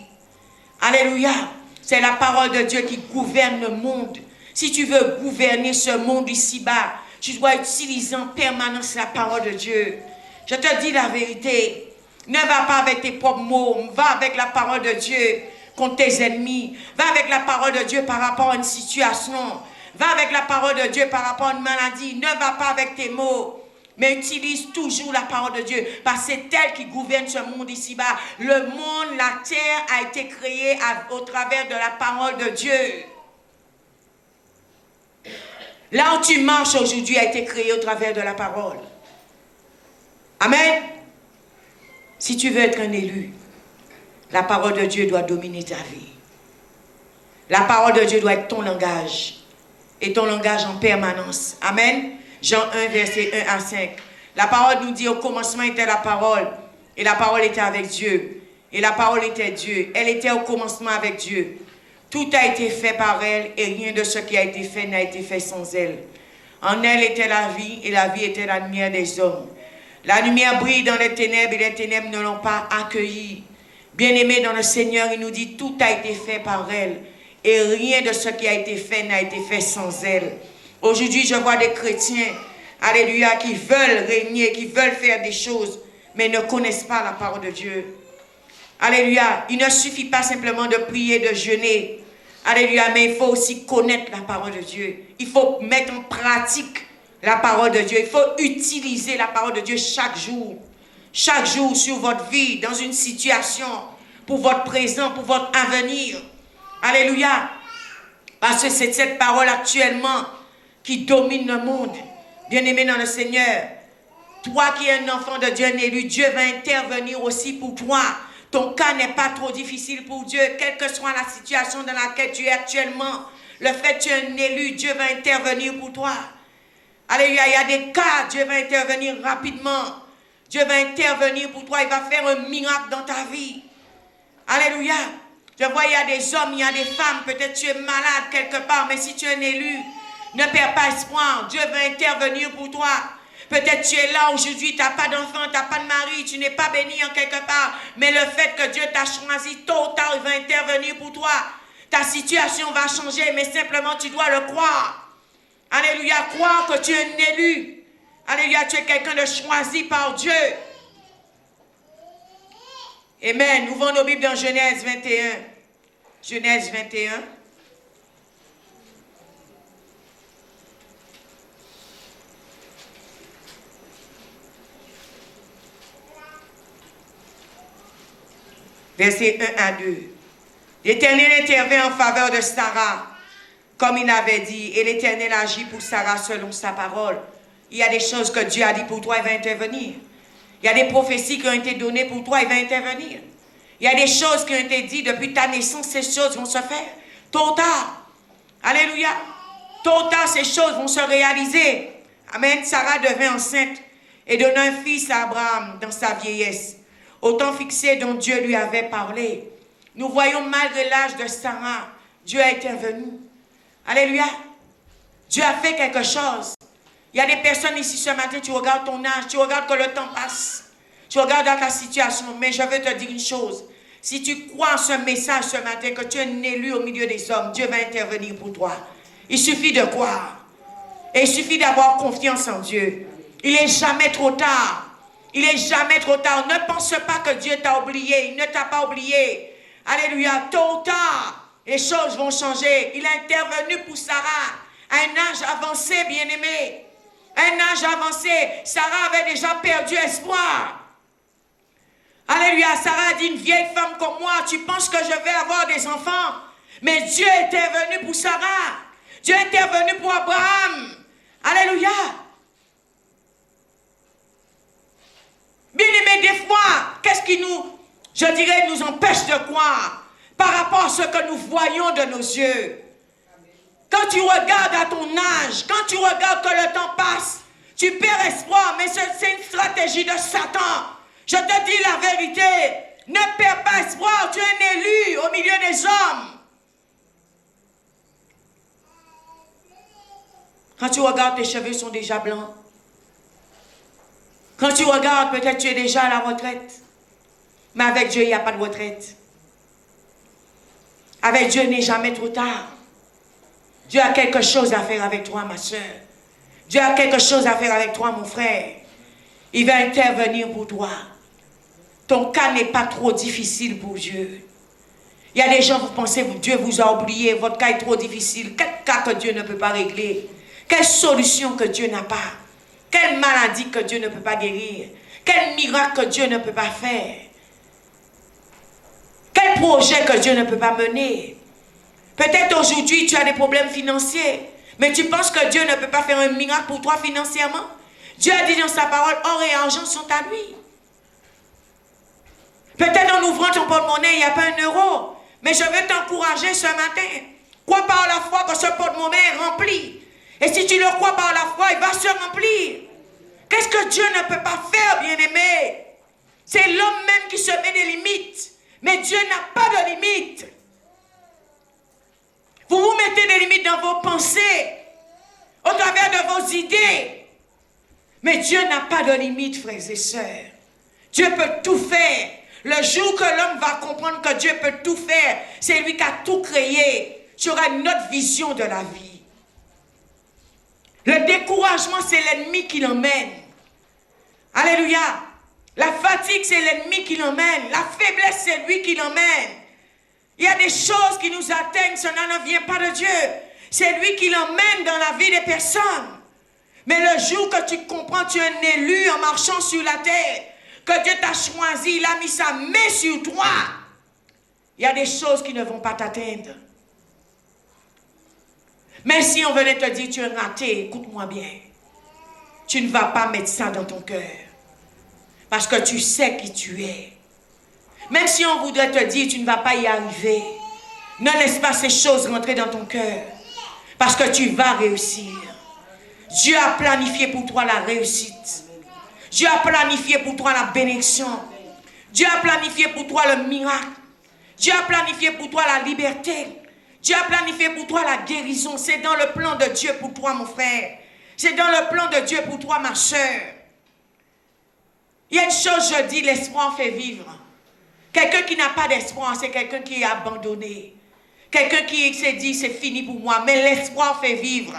Alléluia, c'est la parole de Dieu qui gouverne le monde. Si tu veux gouverner ce monde ici-bas, tu dois utiliser en permanence la parole de Dieu. Je te dis la vérité, ne va pas avec tes propres mots, va avec la parole de Dieu. contre tes ennemis. Va avec la parole de Dieu par rapport à une situation. Va avec la parole de Dieu par rapport à une maladie. Ne va pas avec tes mots. Mais utilise toujours la parole de Dieu. Parce que c'est elle qui gouverne ce monde ici-bas. Le monde, la terre a été créée au travers de la parole de Dieu. Là où tu marches aujourd'hui a été créé au travers de la parole. Amen. Si tu veux être un élu, la parole de Dieu doit dominer ta vie. La parole de Dieu doit être ton langage. Et ton langage en permanence. Amen. Jean 1, verset 1 à 5. La parole nous dit, au commencement était la parole. Et la parole était avec Dieu. Et la parole était Dieu. Elle était au commencement avec Dieu. Tout a été fait par elle. Et rien de ce qui a été fait n'a été fait sans elle. En elle était la vie. Et la vie était la lumière des hommes. La lumière brille dans les ténèbres. Et les ténèbres ne l'ont pas accueillie. Bien-aimé dans le Seigneur, il nous dit, tout a été fait par elle. Et rien de ce qui a été fait n'a été fait sans elle. Aujourd'hui, je vois des chrétiens, alléluia, qui veulent régner, qui veulent faire des choses, mais ne connaissent pas la parole de Dieu. Alléluia. Il ne suffit pas simplement de prier, de jeûner. Alléluia. Mais il faut aussi connaître la parole de Dieu. Il faut mettre en pratique la parole de Dieu. Il faut utiliser la parole de Dieu chaque jour. Chaque jour sur votre vie, dans une situation, pour votre présent, pour votre avenir. Alléluia. Parce que c'est cette parole actuellement qui domine le monde. Bien-aimé dans le Seigneur, toi qui es un enfant de Dieu, un élu, Dieu va intervenir aussi pour toi. Ton cas n'est pas trop difficile pour Dieu, quelle que soit la situation dans laquelle tu es actuellement. Le fait que tu es un élu, Dieu va intervenir pour toi. Alléluia, il y a des cas, Dieu va intervenir rapidement. Dieu va intervenir pour toi, il va faire un miracle dans ta vie. Alléluia. Je vois, il y a des hommes, il y a des femmes, peut-être tu es malade quelque part, mais si tu es un élu, ne perds pas espoir, Dieu va intervenir pour toi. Peut-être tu es là aujourd'hui, tu n'as pas d'enfant, tu n'as pas de mari, tu n'es pas béni en quelque part, mais le fait que Dieu t'a choisi, tôt ou tard, il va intervenir pour toi. Ta situation va changer, mais simplement tu dois le croire. Alléluia, croire que tu es un élu. Alléluia, tu es quelqu'un de choisi par Dieu. Amen. Ouvrons nos Bibles dans Genèse 21. Genèse 21. Verset 1 à 2. L'Éternel intervint en faveur de Sarah, comme il avait dit, et l'Éternel agit pour Sarah selon sa parole. Il y a des choses que Dieu a dit pour toi, il va intervenir. Il y a des prophéties qui ont été données pour toi, il va intervenir. Il y a des choses qui ont été dites depuis ta naissance, ces choses vont se faire. Tôt ou tard. Alléluia. Tôt ou tard, ces choses vont se réaliser. Amen. Sarah devint enceinte et donna un fils à Abraham dans sa vieillesse, au temps fixé dont Dieu lui avait parlé. Nous voyons malgré l'âge de Sarah, Dieu a intervenu. Alléluia. Dieu a fait quelque chose. Il y a des personnes ici ce matin, tu regardes ton âge, tu regardes que le temps passe. Tu regardes dans ta situation, mais je veux te dire une chose. Si tu crois en ce message ce matin, que tu es un élu au milieu des hommes, Dieu va intervenir pour toi. Il suffit de croire. Et il suffit d'avoir confiance en Dieu. Il n'est jamais trop tard. Il n'est jamais trop tard. Ne pense pas que Dieu t'a oublié. Il ne t'a pas oublié. Alléluia. Tôt ou tard, les choses vont changer. Il est intervenu pour Sarah à un âge avancé, bien-aimé. Un âge avancé. Sarah avait déjà perdu espoir. Alléluia. Sarah a dit, une vieille femme comme moi, tu penses que je vais avoir des enfants? Mais Dieu est intervenu pour Sarah. Dieu est intervenu pour Abraham. Alléluia. Bien aimé, des fois, qu'est-ce qui nous empêche de croire par rapport à ce que nous voyons de nos yeux? Quand tu regardes à ton âge, quand tu regardes que le temps passe, tu perds espoir, mais c'est une stratégie de Satan. Je te dis la vérité, ne perds pas espoir, tu es un élu au milieu des hommes. Quand tu regardes, tes cheveux sont déjà blancs. Quand tu regardes, peut-être tu es déjà à la retraite. Mais avec Dieu, il n'y a pas de retraite. Avec Dieu, il n'est jamais trop tard. Dieu a quelque chose à faire avec toi, ma soeur. Dieu a quelque chose à faire avec toi, mon frère. Il va intervenir pour toi. Ton cas n'est pas trop difficile pour Dieu. Il y a des gens, vous pensez que Dieu vous a oublié, votre cas est trop difficile. Quel cas que Dieu ne peut pas régler? Quelle solution que Dieu n'a pas? Quelle maladie que Dieu ne peut pas guérir? Quel miracle que Dieu ne peut pas faire? Quel projet que Dieu ne peut pas mener? Peut-être aujourd'hui tu as des problèmes financiers, mais tu penses que Dieu ne peut pas faire un miracle pour toi financièrement? Dieu a dit dans sa parole, or et argent sont à lui. Peut-être en ouvrant ton porte-monnaie, il n'y a pas un euro. Mais je veux t'encourager ce matin. Crois par la foi que ce porte-monnaie est rempli. Et si tu le crois par la foi, il va se remplir. Qu'est-ce que Dieu ne peut pas faire, bien-aimé? C'est l'homme même qui se met des limites. Mais Dieu n'a pas de limites. Vous vous mettez des limites dans vos pensées, au travers de vos idées. Mais Dieu n'a pas de limites, frères et sœurs. Dieu peut tout faire. Le jour que l'homme va comprendre que Dieu peut tout faire, c'est lui qui a tout créé. Tu auras une autre vision de la vie. Le découragement, c'est l'ennemi qui l'emmène. Alléluia. La fatigue, c'est l'ennemi qui l'emmène. La faiblesse, c'est lui qui l'emmène. Il y a des choses qui nous atteignent, cela ne vient pas de Dieu. C'est lui qui l'emmène dans la vie des personnes. Mais le jour que tu comprends, tu es un élu en marchant sur la terre, que Dieu t'a choisi, il a mis sa main sur toi. Il y a des choses qui ne vont pas t'atteindre. Mais si on venait te dire, tu es raté, écoute-moi bien. Tu ne vas pas mettre ça dans ton cœur. Parce que tu sais qui tu es. Même si on voudrait te dire, tu ne vas pas y arriver. Ne laisse pas ces choses rentrer dans ton cœur. Parce que tu vas réussir. Dieu a planifié pour toi la réussite. Dieu a planifié pour toi la bénédiction. Dieu a planifié pour toi le miracle. Dieu a planifié pour toi la liberté. Dieu a planifié pour toi la guérison. C'est dans le plan de Dieu pour toi, mon frère. C'est dans le plan de Dieu pour toi, ma soeur. Il y a une chose, je dis, l'espoir fait vivre. Quelqu'un qui n'a pas d'espoir, c'est quelqu'un qui est abandonné. Quelqu'un qui s'est dit, c'est fini pour moi. Mais l'espoir fait vivre.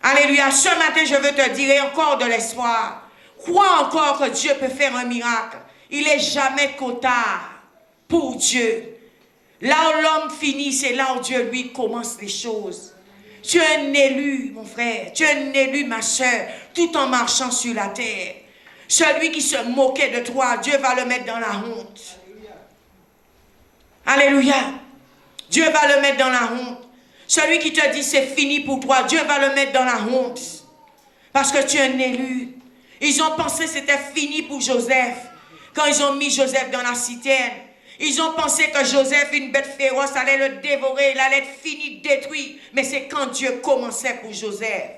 Alléluia. Ce matin, je veux te dire, et encore de l'espoir. Crois encore que Dieu peut faire un miracle. Il n'est jamais trop tard pour Dieu. Là où l'homme finit, c'est là où Dieu, lui, commence les choses. Tu es un élu, mon frère. Tu es un élu, ma soeur, tout en marchant sur la terre. Celui qui se moquait de toi, Dieu va le mettre dans la honte. Alléluia. Dieu va le mettre dans la honte. Celui qui te dit c'est fini pour toi, Dieu va le mettre dans la honte. Parce que tu es un élu. Ils ont pensé que c'était fini pour Joseph. Quand ils ont mis Joseph dans la citerne, ils ont pensé que Joseph, une bête féroce, allait le dévorer, il allait être fini, détruit. Mais c'est quand Dieu commençait pour Joseph.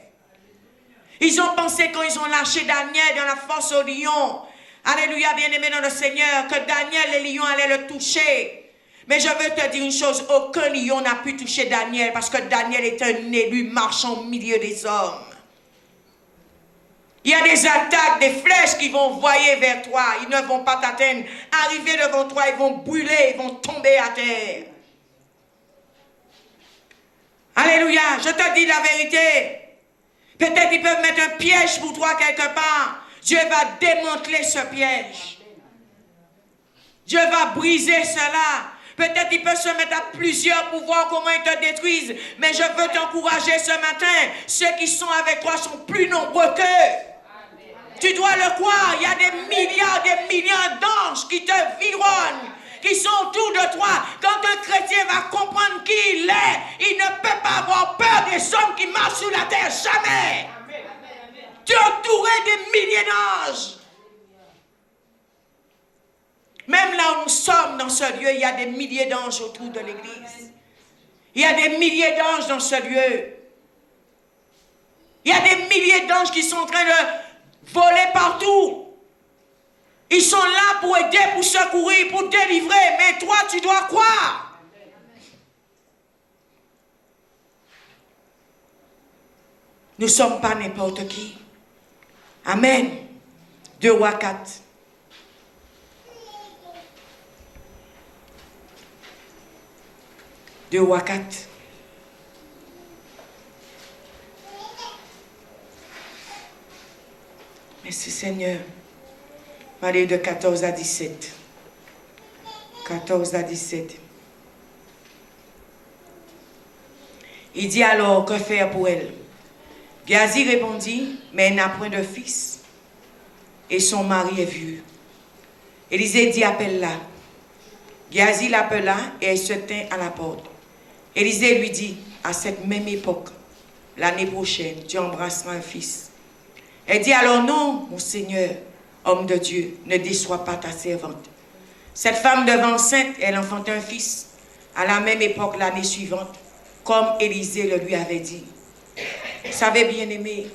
Ils ont pensé quand ils ont lâché Daniel dans la fosse aux lions. Alléluia, bien-aimé dans le Seigneur, que Daniel, les lions allaient le toucher. Mais je veux te dire une chose, aucun lion n'a pu toucher Daniel parce que Daniel est un élu marchant au milieu des hommes. Il y a des attaques, des flèches qui vont envoyer vers toi. Ils ne vont pas t'atteindre. Arriver devant toi, ils vont brûler, ils vont tomber à terre. Alléluia, je te dis la vérité. Peut-être ils peuvent mettre un piège pour toi quelque part. Dieu va démanteler ce piège. Dieu va briser cela. Peut-être ils peuvent se mettre à plusieurs pour voir comment ils te détruisent. Mais je veux t'encourager ce matin. Ceux qui sont avec toi sont plus nombreux qu'eux. Tu dois le croire. Il y a des milliards d'anges qui te vironnent, qui sont autour de toi. Quand un chrétien va comprendre qui il est, il ne peut pas avoir peur des hommes qui marchent sur la terre. Jamais. Tu es entouré des milliers d'anges. Même là où nous sommes dans ce lieu, il y a des milliers d'anges autour de l'église. Il y a des milliers d'anges dans ce lieu. Il y a des milliers d'anges qui sont en train de voler partout. Ils sont là pour aider, pour secourir, pour délivrer. Mais toi, tu dois croire. Nous ne sommes pas n'importe qui. Amen. 2 Rois 4. Deux Rois 4. Merci Seigneur. Allez de 14 à 17. 14 à 17. Il dit alors, que faire pour elle? Géasi répondit, mais elle n'a point de fils, et son mari est vieux. Élisée dit, appelle-la. Géasi l'appela, et elle se tint à la porte. Élisée lui dit, à cette même époque, l'année prochaine, tu embrasseras un fils. Elle dit alors, non, mon Seigneur, homme de Dieu, ne déçois pas ta servante. Cette femme devint enceinte, elle enfanta un fils, à la même époque, l'année suivante, comme Élisée le lui avait dit. Vous savez, bien-aimé,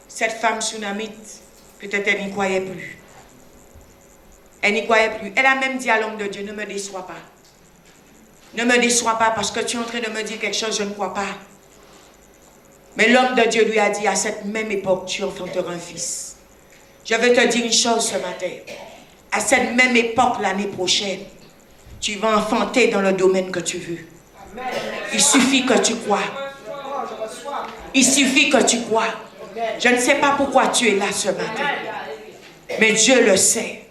cette femme sunamite, peut-être elle n'y croyait plus. Elle n'y croyait plus. Elle a même dit à l'homme de Dieu, ne me déçois pas. Ne me déçois pas parce que tu es en train de me dire quelque chose, je ne crois pas. Mais l'homme de Dieu lui a dit, à cette même époque, tu enfanteras un fils. Je veux te dire une chose ce matin. À cette même époque, l'année prochaine, tu vas enfanter dans le domaine que tu veux. Il suffit que tu crois. Il suffit que tu crois. Je ne sais pas pourquoi tu es là ce matin. Mais Dieu le sait.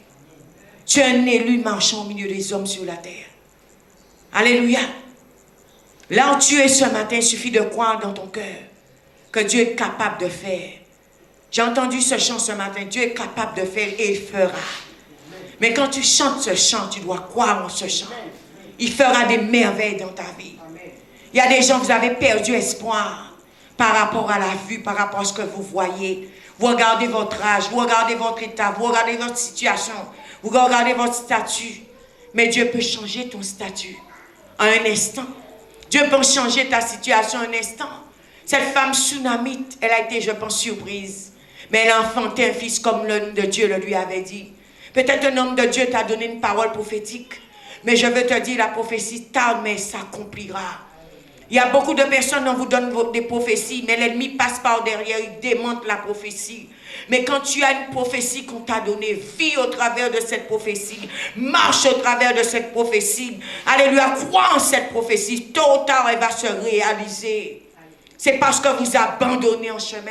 Tu es un élu marchant au milieu des hommes sur la terre. Alléluia. Là où tu es ce matin, il suffit de croire dans ton cœur que Dieu est capable de faire. J'ai entendu ce chant ce matin. Dieu est capable de faire et il fera. Mais quand tu chantes ce chant, tu dois croire en ce chant. Il fera des merveilles dans ta vie. Il y a des gens, vous avez perdu espoir par rapport à la vue, par rapport à ce que vous voyez. Vous regardez votre âge, vous regardez votre état, vous regardez votre situation, vous regardez votre statut. Mais Dieu peut changer ton statut en un instant. Dieu peut changer ta situation en un instant. Cette femme sunamite, elle a été, je pense, surprise. Mais elle a enfanté un fils comme l'homme de Dieu le lui avait dit. Peut-être un homme de Dieu t'a donné une parole prophétique. Mais je veux te dire, la prophétie tarde, mais s'accomplira. Il y a beaucoup de personnes qui vous donnent des prophéties, mais l'ennemi passe par derrière, il démonte la prophétie. Mais quand tu as une prophétie qu'on t'a donnée, vis au travers de cette prophétie, marche au travers de cette prophétie. Alléluia, crois en cette prophétie. Tôt ou tard, elle va se réaliser. C'est parce que vous abandonnez en chemin.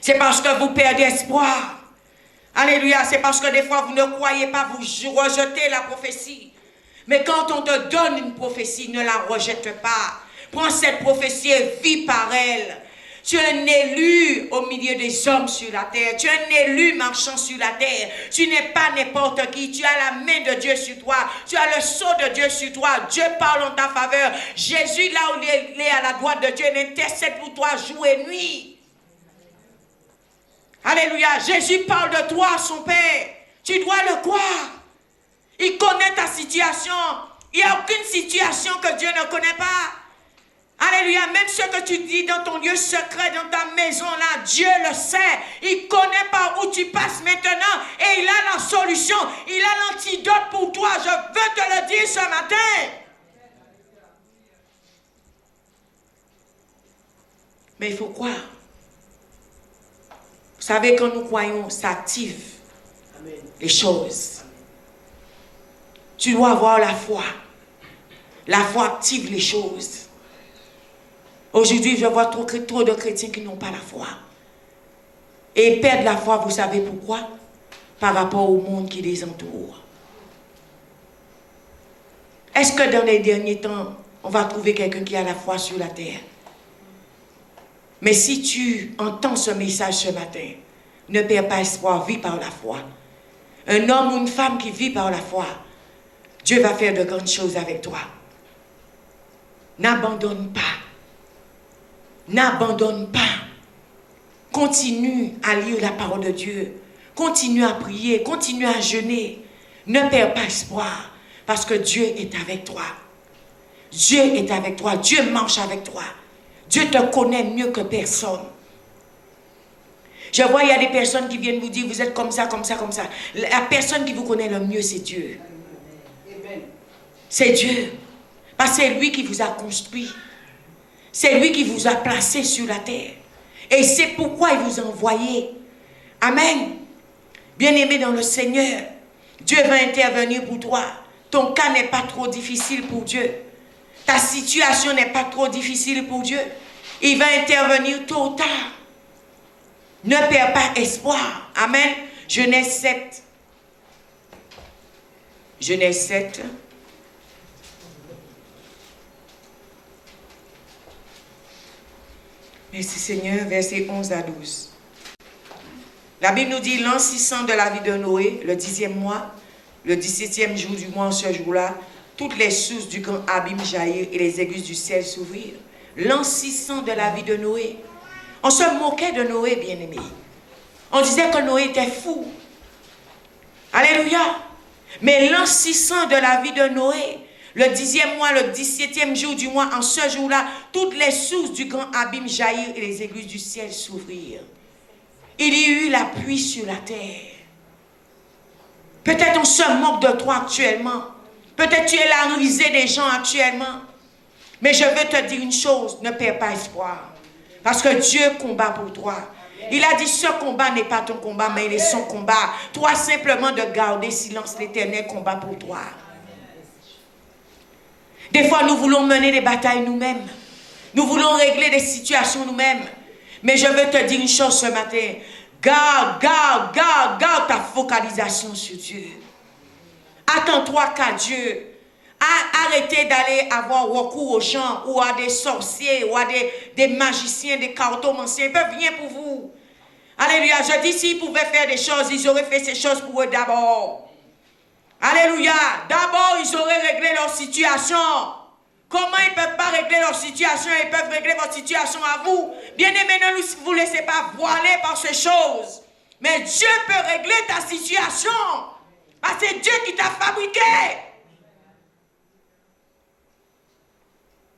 C'est parce que vous perdez espoir. Alléluia, c'est parce que des fois vous ne croyez pas, vous rejetez la prophétie. Mais quand on te donne une prophétie, ne la rejette pas. Prends cette prophétie et vis par elle. Tu es un élu au milieu des hommes sur la terre. Tu es un élu marchant sur la terre. Tu n'es pas n'importe qui. Tu as la main de Dieu sur toi. Tu as le sceau de Dieu sur toi. Dieu parle en ta faveur. Jésus, là où il est à la droite de Dieu, intercède pour toi jour et nuit. Alléluia. Jésus parle de toi, son Père. Tu dois le croire. Il connaît ta situation. Il n'y a aucune situation que Dieu ne connaît pas. Alléluia. Même ce que tu dis dans ton lieu secret, dans ta maison là, Dieu le sait. Il connaît par où tu passes maintenant. Et il a la solution. Il a l'antidote pour toi. Je veux te le dire ce matin. Mais il faut croire. Vous savez, quand nous croyons, ça active les choses. Tu dois avoir la foi. La foi active les choses. Aujourd'hui, je vois trop de chrétiens qui n'ont pas la foi. Et ils perdent la foi, vous savez pourquoi? Par rapport au monde qui les entoure. Est-ce que dans les derniers temps, on va trouver quelqu'un qui a la foi sur la terre? Mais si tu entends ce message ce matin, ne perds pas espoir, vis par la foi. Un homme ou une femme qui vit par la foi, Dieu va faire de grandes choses avec toi. N'abandonne pas. N'abandonne pas. Continue à lire la parole de Dieu. Continue à prier. Continue à jeûner. Ne perds pas espoir. Parce que Dieu est avec toi. Dieu est avec toi. Dieu marche avec toi. Dieu te connaît mieux que personne. Je vois, il y a des personnes qui viennent vous dire, vous êtes comme ça, comme ça, comme ça. La personne qui vous connaît le mieux, c'est Dieu. C'est Dieu. Parce que c'est lui qui vous a construit. C'est lui qui vous a placé sur la terre. Et c'est pourquoi il vous a envoyé. Amen. Bien-aimé dans le Seigneur, Dieu va intervenir pour toi. Ton cas n'est pas trop difficile pour Dieu. Ta situation n'est pas trop difficile pour Dieu. Il va intervenir tôt ou tard. Ne perds pas espoir. Amen. Genèse 7. Genèse 7. Merci Seigneur, versets 11 à 12. La Bible nous dit, l'an 600 de la vie de Noé, le 10e mois, le 17e jour du mois, en ce jour-là, toutes les sources du grand abîme jaillirent et les aigus du ciel s'ouvrirent. L'an 600 de la vie de Noé. On se moquait de Noé, bien-aimé. On disait que Noé était fou. Alléluia. Mais l'an 600 de la vie de Noé, le 10e mois, le 17e jour du mois, en ce jour-là, toutes les sources du grand abîme jaillirent et les aigus du ciel s'ouvrirent. Il y eut la pluie sur la terre. Peut-être on se moque de toi actuellement. Peut-être tu es la risée des gens actuellement. Mais je veux te dire une chose, ne perds pas espoir. Parce que Dieu combat pour toi. Il a dit, ce combat n'est pas ton combat, mais il est son combat. Toi, simplement de garder silence, l'Éternel combat pour toi. Des fois, nous voulons mener des batailles nous-mêmes. Nous voulons régler des situations nous-mêmes. Mais je veux te dire une chose ce matin. Garde ta focalisation sur Dieu. Attends-toi qu'à Dieu. Arrêtez d'aller avoir recours aux gens ou à des sorciers ou à des magiciens, des cartomanciens. Ils peuvent venir pour vous. Alléluia. Je dis, s'ils pouvaient faire des choses, ils auraient fait ces choses pour eux d'abord. Alléluia. D'abord, ils auraient réglé leur situation. Comment ils ne peuvent pas régler leur situation? Ils peuvent régler votre situation à vous. Bien-aimés, ne vous laissez pas voiler par ces choses. Mais Dieu peut régler ta situation. Parce que c'est Dieu qui t'a fabriqué.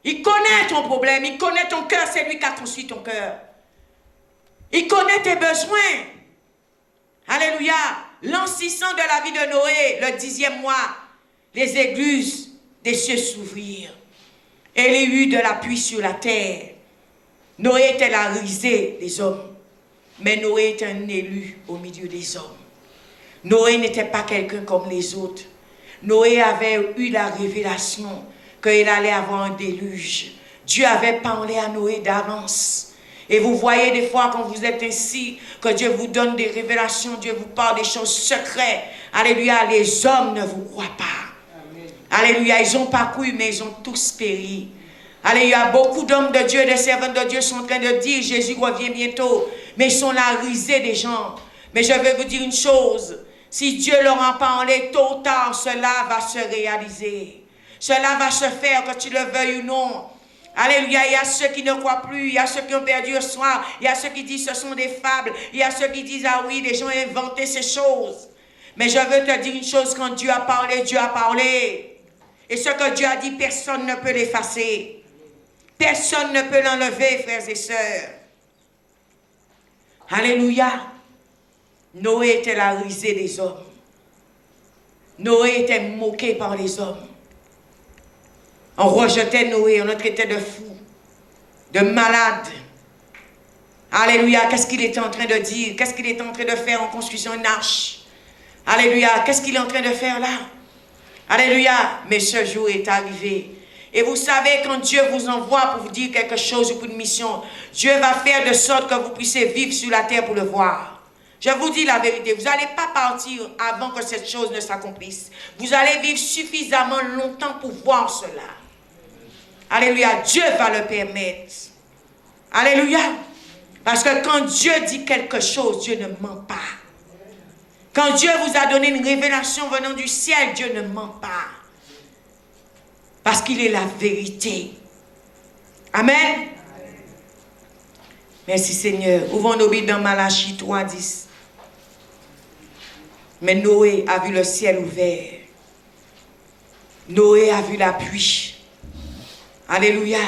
Il connaît ton problème, il connaît ton cœur, c'est lui qui a construit ton cœur. Il connaît tes besoins. Alléluia. L'an 600 de la vie de Noé, le 10e mois, les écluses des cieux s'ouvrirent. Et il y eut de la pluie sur la terre. Noé était la risée des hommes. Mais Noé était un élu au milieu des hommes. Noé n'était pas quelqu'un comme les autres. Noé avait eu la révélation qu'il allait avoir un déluge. Dieu avait parlé à Noé d'avance. Et vous voyez des fois quand vous êtes ainsi, que Dieu vous donne des révélations, Dieu vous parle des choses secrètes. Alléluia, les hommes ne vous croient pas. Amen. Alléluia, ils ont pas cru, mais ils ont tous péri. Alléluia, beaucoup d'hommes de Dieu, des servants de Dieu sont en train de dire, Jésus revient bientôt. Mais ils sont la risée des gens. Mais je vais vous dire une chose, si Dieu leur en parlait tôt ou tard, cela va se réaliser. Cela va se faire, que tu le veuilles ou non. Alléluia, il y a ceux qui ne croient plus, il y a ceux qui ont perdu espoir, il y a ceux qui disent ce sont des fables, il y a ceux qui disent, ah oui, les gens ont inventé ces choses. Mais je veux te dire une chose, quand Dieu a parlé, Dieu a parlé. Et ce que Dieu a dit, personne ne peut l'effacer. Personne ne peut l'enlever, frères et sœurs. Alléluia. Noé était la risée des hommes. Noé était moqué par les hommes. On rejetait Noé, on le traitait de fou, de malade. Alléluia, qu'est-ce qu'il était en train de dire? Qu'est-ce qu'il était en train de faire en construisant une arche? Alléluia, qu'est-ce qu'il est en train de faire là? Alléluia, mais ce jour est arrivé. Et vous savez, quand Dieu vous envoie pour vous dire quelque chose ou pour une mission, Dieu va faire de sorte que vous puissiez vivre sur la terre pour le voir. Je vous dis la vérité, vous n'allez pas partir avant que cette chose ne s'accomplisse. Vous allez vivre suffisamment longtemps pour voir cela. Alléluia, Dieu va le permettre. Alléluia. Parce que quand Dieu dit quelque chose, Dieu ne ment pas. Quand Dieu vous a donné une révélation venant du ciel, Dieu ne ment pas. Parce qu'il est la vérité. Amen. Merci Seigneur. Ouvrons nos Bibles dans Malachie 3, 10. Mais Noé a vu le ciel ouvert. Noé a vu la pluie. Alléluia.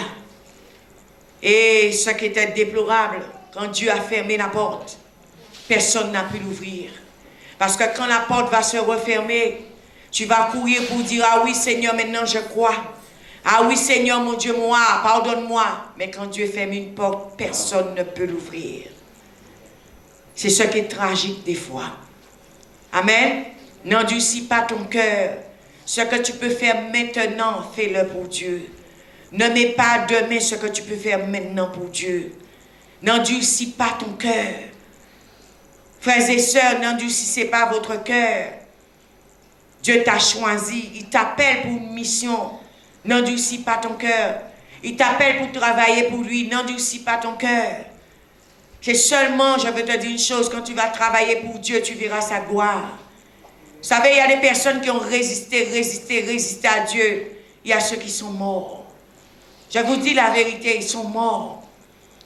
Et ce qui était déplorable, quand Dieu a fermé la porte, personne n'a pu l'ouvrir. Parce que quand la porte va se refermer, tu vas courir pour dire, ah oui Seigneur, maintenant je crois. Ah oui Seigneur, mon Dieu, moi, pardonne-moi. Mais quand Dieu ferme une porte, personne ne peut l'ouvrir. C'est ce qui est tragique des fois. Amen. N'endurcis pas ton cœur. Ce que tu peux faire maintenant, fais-le pour Dieu. Ne mets pas demain ce que tu peux faire maintenant pour Dieu. N'endurcis pas ton cœur. Frères et sœurs, n'endurcissez pas votre cœur. Dieu t'a choisi, il t'appelle pour une mission. N'endurcis pas ton cœur. Il t'appelle pour travailler pour lui. N'endurcis pas ton cœur. C'est seulement, je veux te dire une chose, quand tu vas travailler pour Dieu, tu verras sa gloire. Vous savez, il y a des personnes qui ont résisté à Dieu. Il y a ceux qui sont morts. Je vous dis la vérité, ils sont morts.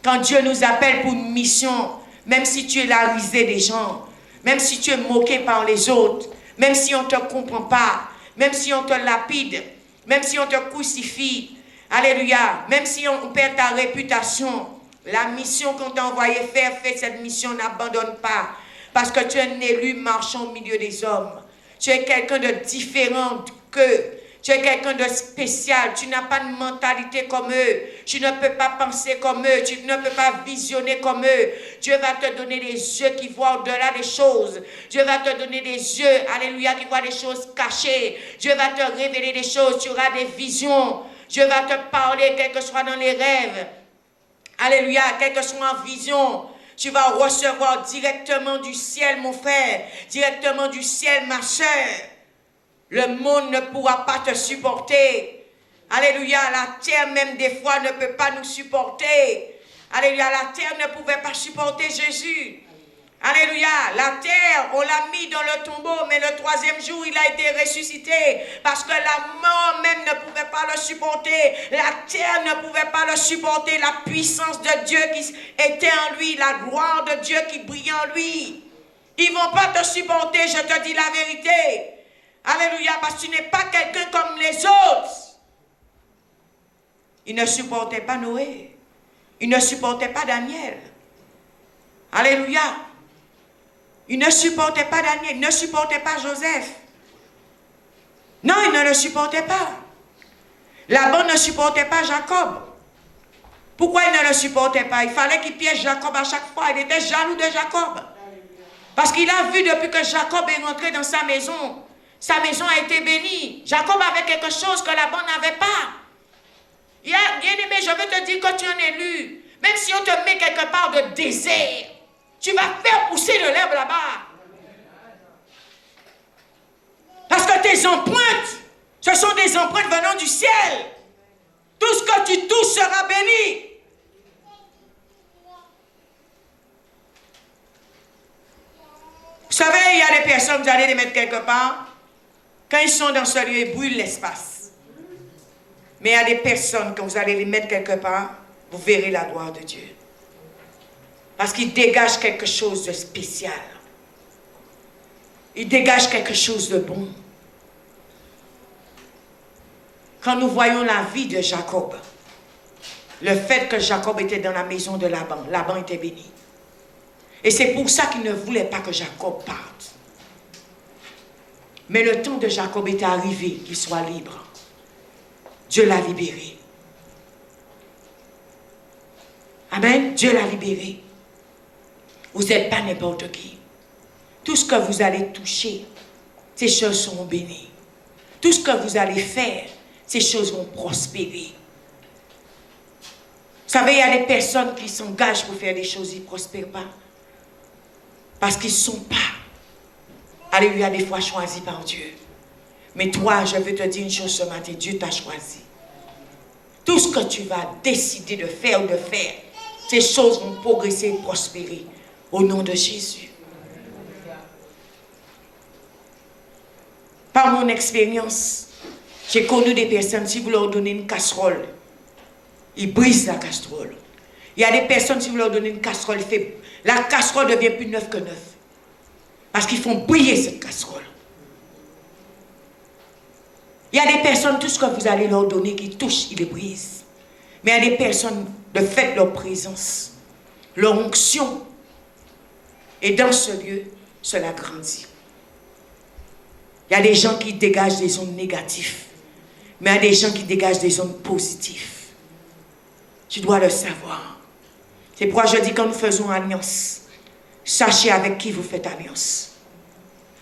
Quand Dieu nous appelle pour une mission, même si tu es la risée des gens, même si tu es moqué par les autres, même si on ne te comprend pas, même si on te lapide, même si on te crucifie, alléluia, même si on perd ta réputation, la mission qu'on t'a envoyé faire, fais cette mission, n'abandonne pas. Parce que tu es un élu marchant au milieu des hommes. Tu es quelqu'un de différent qu'eux. Tu es quelqu'un de spécial. Tu n'as pas de mentalité comme eux. Tu ne peux pas penser comme eux. Tu ne peux pas visionner comme eux. Dieu va te donner des yeux qui voient au-delà des choses. Dieu va te donner des yeux, alléluia, qui voient des choses cachées. Dieu va te révéler des choses. Tu auras des visions. Dieu va te parler, quel que soit dans les rêves. Alléluia, quel que soit en vision. Tu vas recevoir directement du ciel, mon frère. Directement du ciel, ma soeur. Le monde ne pourra pas te supporter. Alléluia, la terre même des fois ne peut pas nous supporter. Alléluia, la terre ne pouvait pas supporter Jésus. Alléluia, la terre, on l'a mis dans le tombeau, mais le troisième jour, il a été ressuscité. Parce que la mort même ne pouvait pas le supporter. La terre ne pouvait pas le supporter. La puissance de Dieu qui était en lui, la gloire de Dieu qui brillait en lui. Ils ne vont pas te supporter, je te dis la vérité. Alléluia, parce que tu n'es pas quelqu'un comme les autres. Ils ne supportaient pas Noé. Ils ne supportaient pas Daniel. Alléluia. Ils ne supportaient pas Daniel. Ils ne supportaient pas Joseph. Non, ils ne le supportaient pas. Laban ne supportait pas Jacob. Pourquoi il ne le supportait pas? Il fallait qu'il piège Jacob à chaque fois. Il était jaloux de Jacob. Parce qu'il a vu depuis que Jacob est rentré dans sa maison a été bénie. Jacob avait quelque chose que Laban n'avait pas. Bien aimé, je veux te dire que tu es un élu. Même si on te met quelque part de désert, tu vas faire pousser de l'herbe là-bas. Parce que tes empreintes, ce sont des empreintes venant du ciel. Tout ce que tu touches sera béni. Vous savez, il y a des personnes, vous allez les mettre quelque part. Quand ils sont dans ce lieu, ils brûlent l'espace. Mais il y a des personnes, quand vous allez les mettre quelque part, vous verrez la gloire de Dieu. Parce qu'il dégage quelque chose de spécial. Il dégage quelque chose de bon. Quand nous voyons la vie de Jacob, le fait que Jacob était dans la maison de Laban, Laban était béni. Et c'est pour ça qu'il ne voulait pas que Jacob parte. Mais le temps de Jacob était arrivé, qu'il soit libre. Dieu l'a libéré. Amen. Dieu l'a libéré. Vous n'êtes pas n'importe qui. Tout ce que vous allez toucher, ces choses seront bénies. Tout ce que vous allez faire, ces choses vont prospérer. Vous savez, il y a des personnes qui s'engagent pour faire des choses, ils ne prospèrent pas. Parce qu'ils ne sont pas, alléluia, des fois choisis par Dieu. Mais toi, je veux te dire une chose ce matin, Dieu t'a choisi. Tout ce que tu vas décider de faire, ces choses vont progresser et prospérer. Au nom de Jésus. Par mon expérience, j'ai connu des personnes, si vous leur donnez une casserole, ils brisent la casserole. Il y a des personnes, si vous leur donnez une casserole, la casserole devient plus neuve que neuve. Parce qu'ils font briller cette casserole. Il y a des personnes, tout ce que vous allez leur donner, qui touchent, ils les brisent. Mais il y a des personnes, de fait, leur présence, leur onction, et dans ce lieu, cela grandit. Il y a des gens qui dégagent des ondes négatives, mais il y a des gens qui dégagent des ondes positives. Tu dois le savoir. C'est pourquoi je dis, quand nous faisons alliance, sachez avec qui vous faites alliance.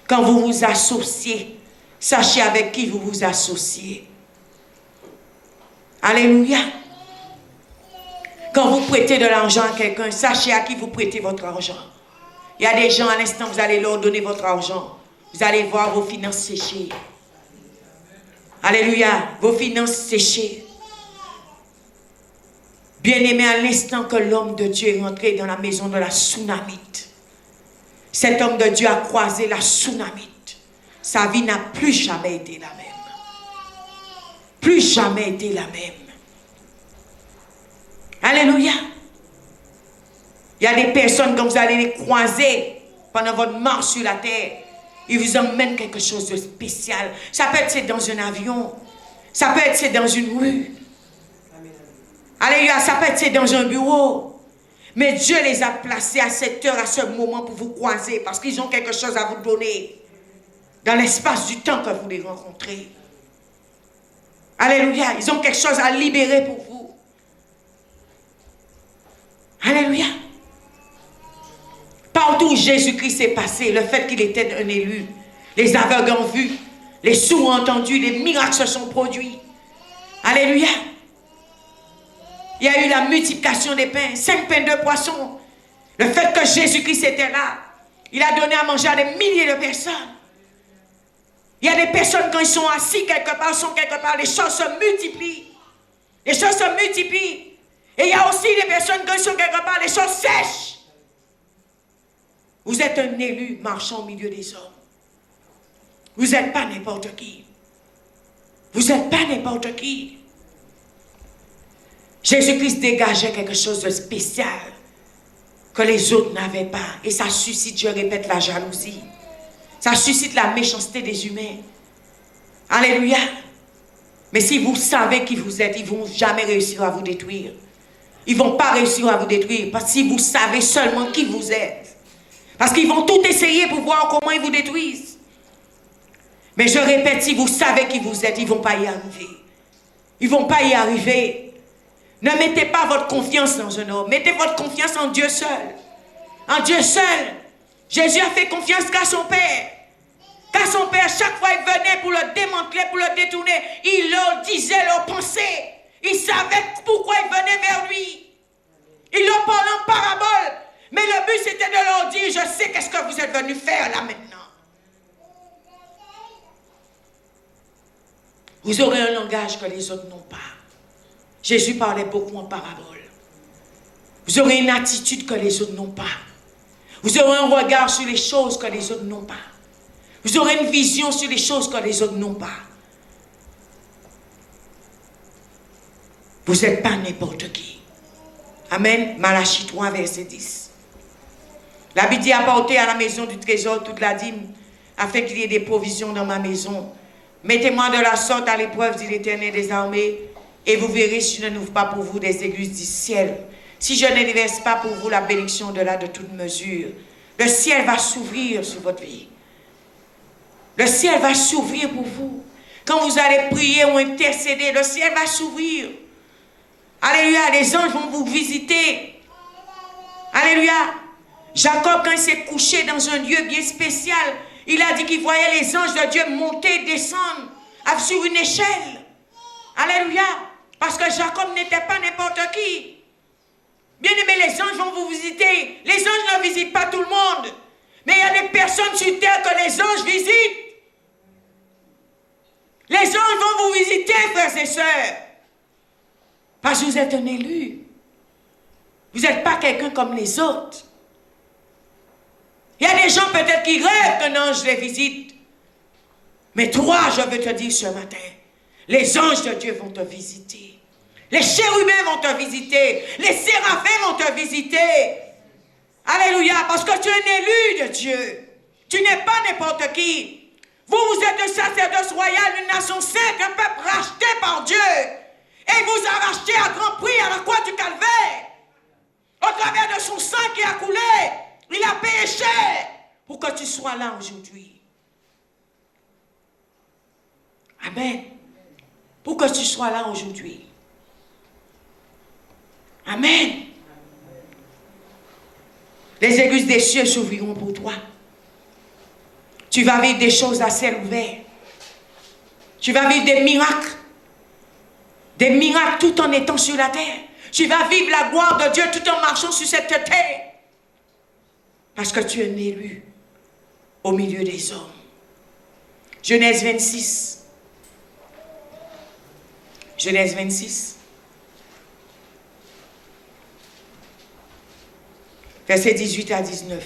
Quand vous vous associez, sachez avec qui vous vous associez. Alléluia. Quand vous prêtez de l'argent à quelqu'un, sachez à qui vous prêtez votre argent. Il y a des gens, à l'instant, vous allez leur donner votre argent. Vous allez voir vos finances sécher. Alléluia. Vos finances sécher. Bien-aimé, à l'instant que l'homme de Dieu est rentré dans la maison de la Sunamite, cet homme de Dieu a croisé la Sunamite. Sa vie n'a plus jamais été la même. Plus jamais été la même. Alléluia. Il y a des personnes, quand vous allez les croiser pendant votre marche sur la terre, ils vous emmènent quelque chose de spécial. Ça peut être dans un avion. Ça peut être dans une rue. Alléluia. Ça peut être dans un bureau. Mais Dieu les a placés à cette heure, à ce moment pour vous croiser. Parce qu'ils ont quelque chose à vous donner. Dans l'espace du temps que vous les rencontrez. Alléluia. Ils ont quelque chose à libérer pour vous. Alléluia. Partout où Jésus-Christ est passé, le fait qu'il était un élu, les aveugles ont vu, les sourds ont entendu, les miracles se sont produits. Alléluia. Il y a eu la multiplication des pains, 5 pains, 2 poissons. Le fait que Jésus-Christ était là, il a donné à manger à des milliers de personnes. Il y a des personnes, quand ils sont assis quelque part, les choses se multiplient. Les choses se multiplient. Et il y a aussi des personnes, quand ils sont quelque part, les choses sèchent. Vous êtes un élu marchant au milieu des hommes. Vous n'êtes pas n'importe qui. Vous n'êtes pas n'importe qui. Jésus-Christ dégageait quelque chose de spécial que les autres n'avaient pas. Et ça suscite, je répète, la jalousie. Ça suscite la méchanceté des humains. Alléluia. Mais si vous savez qui vous êtes, ils ne vont jamais réussir à vous détruire. Ils ne vont pas réussir à vous détruire. Parce que si vous savez seulement qui vous êtes. Parce qu'ils vont tout essayer pour voir comment ils vous détruisent. Mais je répète, si vous savez qui vous êtes, ils ne vont pas y arriver. Ils ne vont pas y arriver. Ne mettez pas votre confiance dans un homme. Mettez votre confiance en Dieu seul. En Dieu seul. Jésus a fait confiance qu'à son Père. Qu'à son Père, chaque fois il venait pour le démanteler, pour le détourner, il leur disait leurs pensées. Il savait pourquoi ils venaient vers lui. Il leur parlait en parabole. Mais le but c'était de leur dire, je sais qu'est-ce que vous êtes venus faire là maintenant. Vous aurez un langage que les autres n'ont pas. Jésus parlait beaucoup en parabole. Vous aurez une attitude que les autres n'ont pas. Vous aurez un regard sur les choses que les autres n'ont pas. Vous aurez une vision sur les choses que les autres n'ont pas. Vous n'êtes pas n'importe qui. Amen. Malachie 3, verset 10. La Bible dit, apportez à la maison du trésor toute la dîme, afin qu'il y ait des provisions dans ma maison. Mettez-moi de la sorte à l'épreuve, dit l'Éternel des armées, et vous verrez si je n'ouvre pas pour vous des églises du ciel. Si je ne déverse pas pour vous la bénédiction au-delà de toute mesure, le ciel va s'ouvrir sur votre vie. Le ciel va s'ouvrir pour vous. Quand vous allez prier ou intercéder, le ciel va s'ouvrir. Alléluia, les anges vont vous visiter. Alléluia. Jacob, quand il s'est couché dans un lieu bien spécial, il a dit qu'il voyait les anges de Dieu monter, descendre sur une échelle. Alléluia. Parce que Jacob n'était pas n'importe qui. Bien aimé, les anges vont vous visiter. Les anges ne visitent pas tout le monde. Mais il y a des personnes sur terre que les anges visitent. Les anges vont vous visiter, frères et sœurs. Parce que vous êtes un élu. Vous n'êtes pas quelqu'un comme les autres. Il y a des gens peut-être qui rêvent qu'un ange les visite. Mais toi, je veux te dire ce matin, les anges de Dieu vont te visiter. Les chérubins vont te visiter. Les séraphins vont te visiter. Alléluia, parce que tu es un élu de Dieu. Tu n'es pas n'importe qui. Vous êtes un sacerdoce royal, une nation sainte, un peuple racheté par Dieu. Et il vous a racheté à grand prix à la croix du calvaire. Au travers de son sang qui a coulé, il a payé cher pour que tu sois là aujourd'hui. Amen. Pour que tu sois là aujourd'hui. Amen. Les églises des cieux s'ouvriront pour toi. Tu vas vivre des choses à ciel ouvert. Tu vas vivre des miracles. Des miracles tout en étant sur la terre. Tu vas vivre la gloire de Dieu tout en marchant sur cette terre. Parce que tu es un élu au milieu des hommes. Genèse 26. Genèse 26. Versets 18 à 19.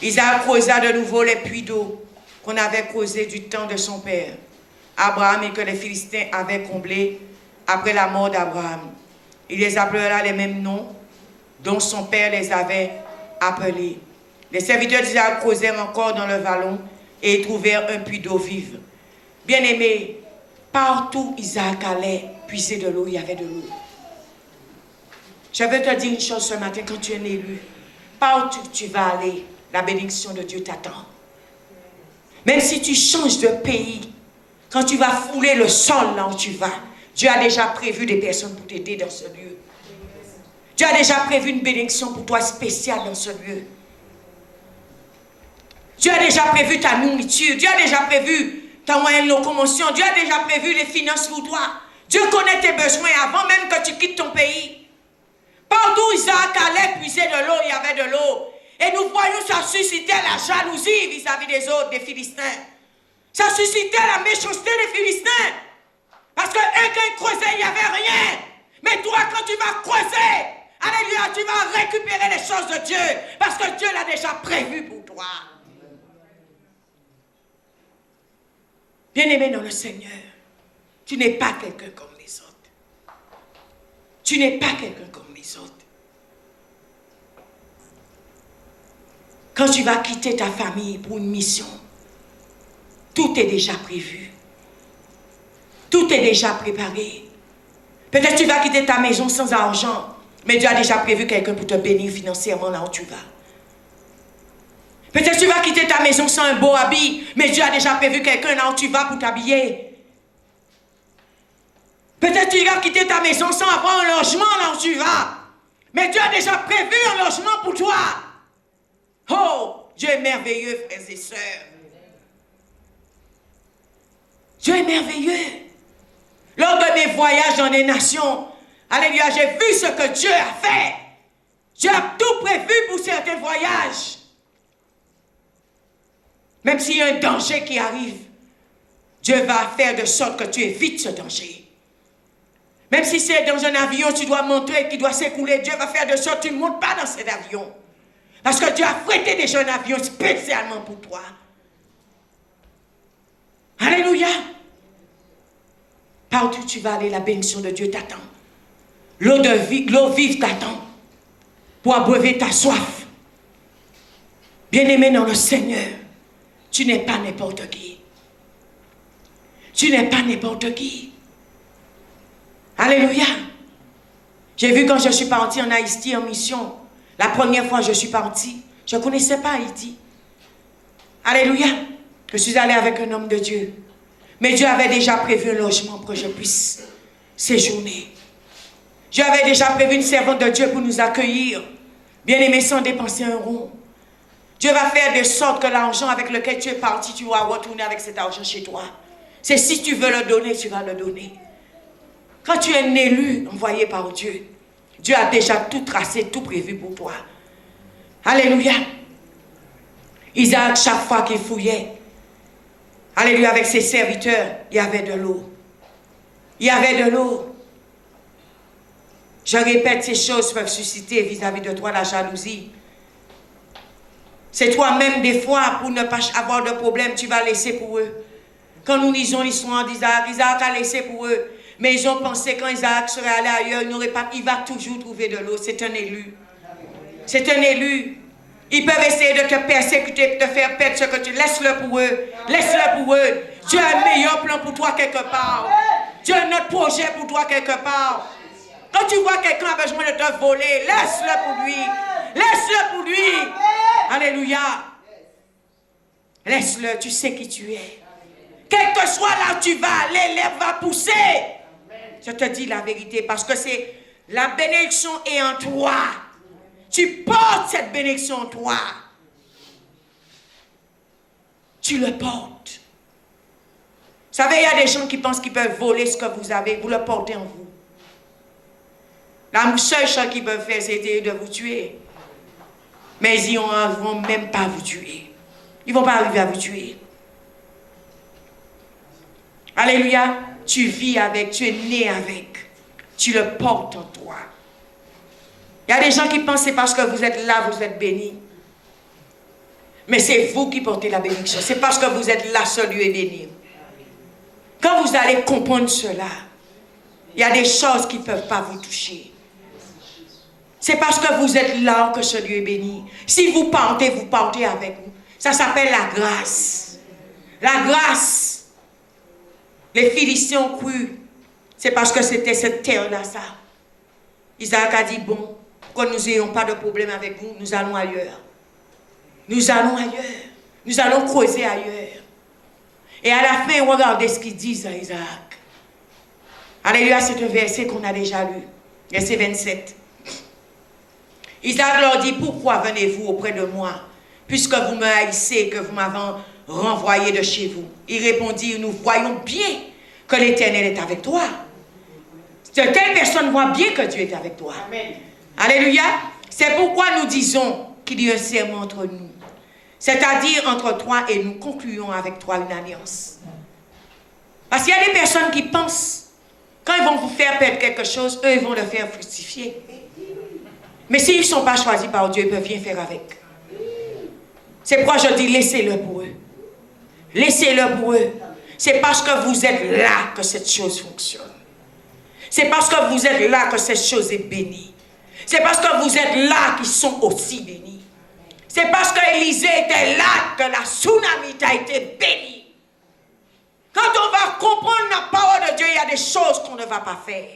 Isaac creusa de nouveau les puits d'eau qu'on avait creusés du temps de son père, Abraham, et que les Philistins avaient comblés après la mort d'Abraham. Il les appela les mêmes noms dont son père les avait appelés. Les serviteurs d'Isaac creusèrent encore dans le vallon et y trouvèrent un puits d'eau vive. Bien-aimés, partout Isaac allait puiser de l'eau, il y avait de l'eau. Je veux te dire une chose ce matin, quand tu es élu, partout où tu vas aller, la bénédiction de Dieu t'attend. Même si tu changes de pays, quand tu vas fouler le sol là où tu vas, Dieu a déjà prévu des personnes pour t'aider dans ce lieu. Dieu a déjà prévu une bénédiction pour toi spéciale dans ce lieu. Dieu a déjà prévu ta nourriture. Dieu a déjà prévu ta moyenne de locomotion. Dieu a déjà prévu les finances pour toi. Dieu connaît tes besoins avant même que tu quittes ton pays. Partout où Isaac allait puiser de l'eau, il y avait de l'eau. Et nous voyons ça suscitait la jalousie vis-à-vis des autres, des Philistins. Ça suscitait la méchanceté des Philistins. Parce que quand creusait, il n'y avait rien. Mais toi, quand tu vas creuser, alléluia, tu vas récupérer les choses de Dieu. Parce que Dieu l'a déjà prévu pour toi. Bien-aimé dans le Seigneur, tu n'es pas quelqu'un comme les autres. Tu n'es pas quelqu'un comme les autres. Quand tu vas quitter ta famille pour une mission, tout est déjà prévu. Tout est déjà préparé. Peut-être tu vas quitter ta maison sans argent, mais Dieu a déjà prévu quelqu'un pour te bénir financièrement là où tu vas. Peut-être tu vas quitter ta maison sans un beau habit, mais Dieu a déjà prévu quelqu'un là où tu vas pour t'habiller. Peut-être tu vas quitter ta maison sans avoir un logement là où tu vas, mais Dieu a déjà prévu un logement pour toi. Oh, Dieu est merveilleux, frères et sœurs. Dieu est merveilleux. Lors de mes voyages dans les nations, alléluia, j'ai vu ce que Dieu a fait. Dieu a tout prévu pour certains voyages. Même s'il y a un danger qui arrive, Dieu va faire de sorte que tu évites ce danger. Même si c'est dans un avion, tu dois monter, qui doit s'écouler, Dieu va faire de sorte que tu ne montes pas dans cet avion. Parce que Dieu a frété déjà un avion spécialement pour toi. Alléluia. Partout où tu vas aller, la bénédiction de Dieu t'attend. L'eau vive t'attend pour abreuver ta soif. Bien-aimé dans le Seigneur, tu n'es pas n'importe qui. Tu n'es pas n'importe qui. Alléluia. J'ai vu quand je suis partie en Haïti en mission, la première fois que je suis partie, je ne connaissais pas Haïti. Alléluia. Je suis allée avec un homme de Dieu. Mais Dieu avait déjà prévu un logement pour que je puisse séjourner. Dieu avait déjà prévu une servante de Dieu pour nous accueillir, bien aimé, sans dépenser un rond. Dieu va faire de sorte que l'argent avec lequel tu es parti, tu vas retourner avec cet argent chez toi. C'est si tu veux le donner, tu vas le donner. Quand tu es un élu envoyé par Dieu, Dieu a déjà tout tracé, tout prévu pour toi. Alléluia. Isaac, chaque fois qu'il fouillait, alléluia, avec ses serviteurs, il y avait de l'eau. Il y avait de l'eau. Je répète, ces choses peuvent susciter vis-à-vis de toi la jalousie. C'est toi-même, des fois, pour ne pas avoir de problème, tu vas laisser pour eux. Quand nous lisons l'histoire d'Isaac, Isaac a laissé pour eux. Mais ils ont pensé quand Isaac serait allé ailleurs, il va toujours trouver de l'eau. C'est un élu. C'est un élu. Ils peuvent essayer de te persécuter, de te faire perdre ce que tu... Laisse-le pour eux. Laisse-le pour eux. Dieu a un meilleur plan pour toi quelque part. Dieu a un autre projet pour toi quelque part. Quand tu vois quelqu'un a besoin de te voler, laisse-le pour lui. Laisse-le pour lui. Alléluia. Laisse-le, tu sais qui tu es. Quel que soit là où tu vas, l'herbe va pousser. Je te dis la vérité parce que c'est la bénédiction est en toi. Tu portes cette bénédiction en toi. Tu le portes. Vous savez, il y a des gens qui pensent qu'ils peuvent voler ce que vous avez. Vous le portez en vous. La seule chose qu'ils peuvent faire, c'est de vous tuer. Mais ils ne vont même pas vous tuer. Ils ne vont pas arriver à vous tuer. Alléluia. tu vis avec, tu es né avec. Tu le portes en toi. Il y a des gens qui pensent que c'est parce que vous êtes là, vous êtes bénis. Mais c'est vous qui portez la bénédiction. C'est parce que vous êtes là, ce lieu est béni. Quand vous allez comprendre cela, il y a des choses qui ne peuvent pas vous toucher. C'est parce que vous êtes là que ce lieu est béni. Si vous partez avec nous. Ça s'appelle la grâce. La grâce. Les Philistins ont cru. C'est parce que c'était cette terre-là, ça. Isaac a dit, bon, quand nous n'ayons pas de problème avec vous, nous allons ailleurs. Nous allons ailleurs. Nous allons creuser ailleurs. Et à la fin, regardez ce qu'ils disent à Isaac. Alléluia, c'est un verset qu'on a déjà lu. Verset 27. Isaac leur dit, pourquoi venez-vous auprès de moi, puisque vous me haïssez, que vous m'avez renvoyé de chez vous? Il répondit, nous voyons bien que l'Éternel est avec toi. Telle personne voit bien que Dieu est avec toi. Amen. Alléluia. C'est pourquoi nous disons qu'il y a un serment entre nous. C'est-à-dire entre toi et nous, concluons avec toi une alliance. Parce qu'il y a des personnes qui pensent, quand ils vont vous faire perdre quelque chose, eux, ils vont le faire fructifier. Mais s'ils ne sont pas choisis par Dieu, ils ne peuvent rien faire avec. C'est pourquoi je dis, laissez-le pour eux. Laissez-le pour eux. C'est parce que vous êtes là que cette chose fonctionne. C'est parce que vous êtes là que cette chose est bénie. C'est parce que vous êtes là qu'ils sont aussi bénis. C'est parce qu'Élisée était là que la tsunamite a été bénie. Quand on va comprendre la parole de Dieu, il y a des choses qu'on ne va pas faire.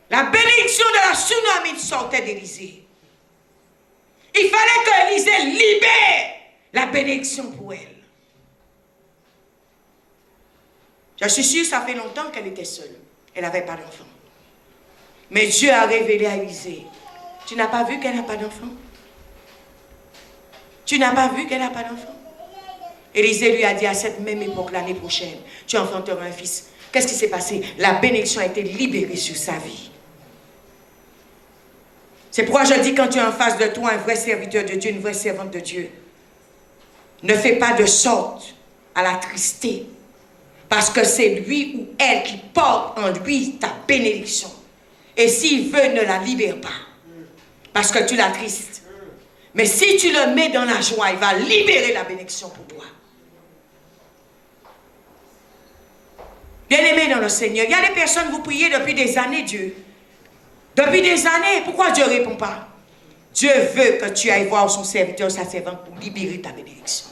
La bénédiction de la tsunamite sortait d'Élisée. Il fallait qu'Élisée libère la bénédiction pour elle. Je suis sûre que ça fait longtemps qu'elle était seule. Elle n'avait pas d'enfant. Mais Dieu a révélé à Élisée. Tu n'as pas vu qu'elle n'a pas d'enfant? Tu n'as pas vu qu'elle n'a pas d'enfant? Élisée lui a dit à cette même époque, l'année prochaine, tu enfanteras un fils. Qu'est-ce qui s'est passé? La bénédiction a été libérée sur sa vie. C'est pourquoi je dis, quand tu es en face de toi un vrai serviteur de Dieu, une vraie servante de Dieu, ne fais pas de sorte à la trister. Parce que c'est lui ou elle qui porte en lui ta bénédiction. Et s'il veut, ne la libère pas. Parce que tu l'attristes. Mais si tu le mets dans la joie, il va libérer la bénédiction pour toi. Bien-aimés dans le Seigneur, il y a des personnes, vous priez depuis des années, Dieu. Depuis des années, pourquoi Dieu ne répond pas? Dieu veut que tu ailles voir son serviteur, sa servante, pour libérer ta bénédiction.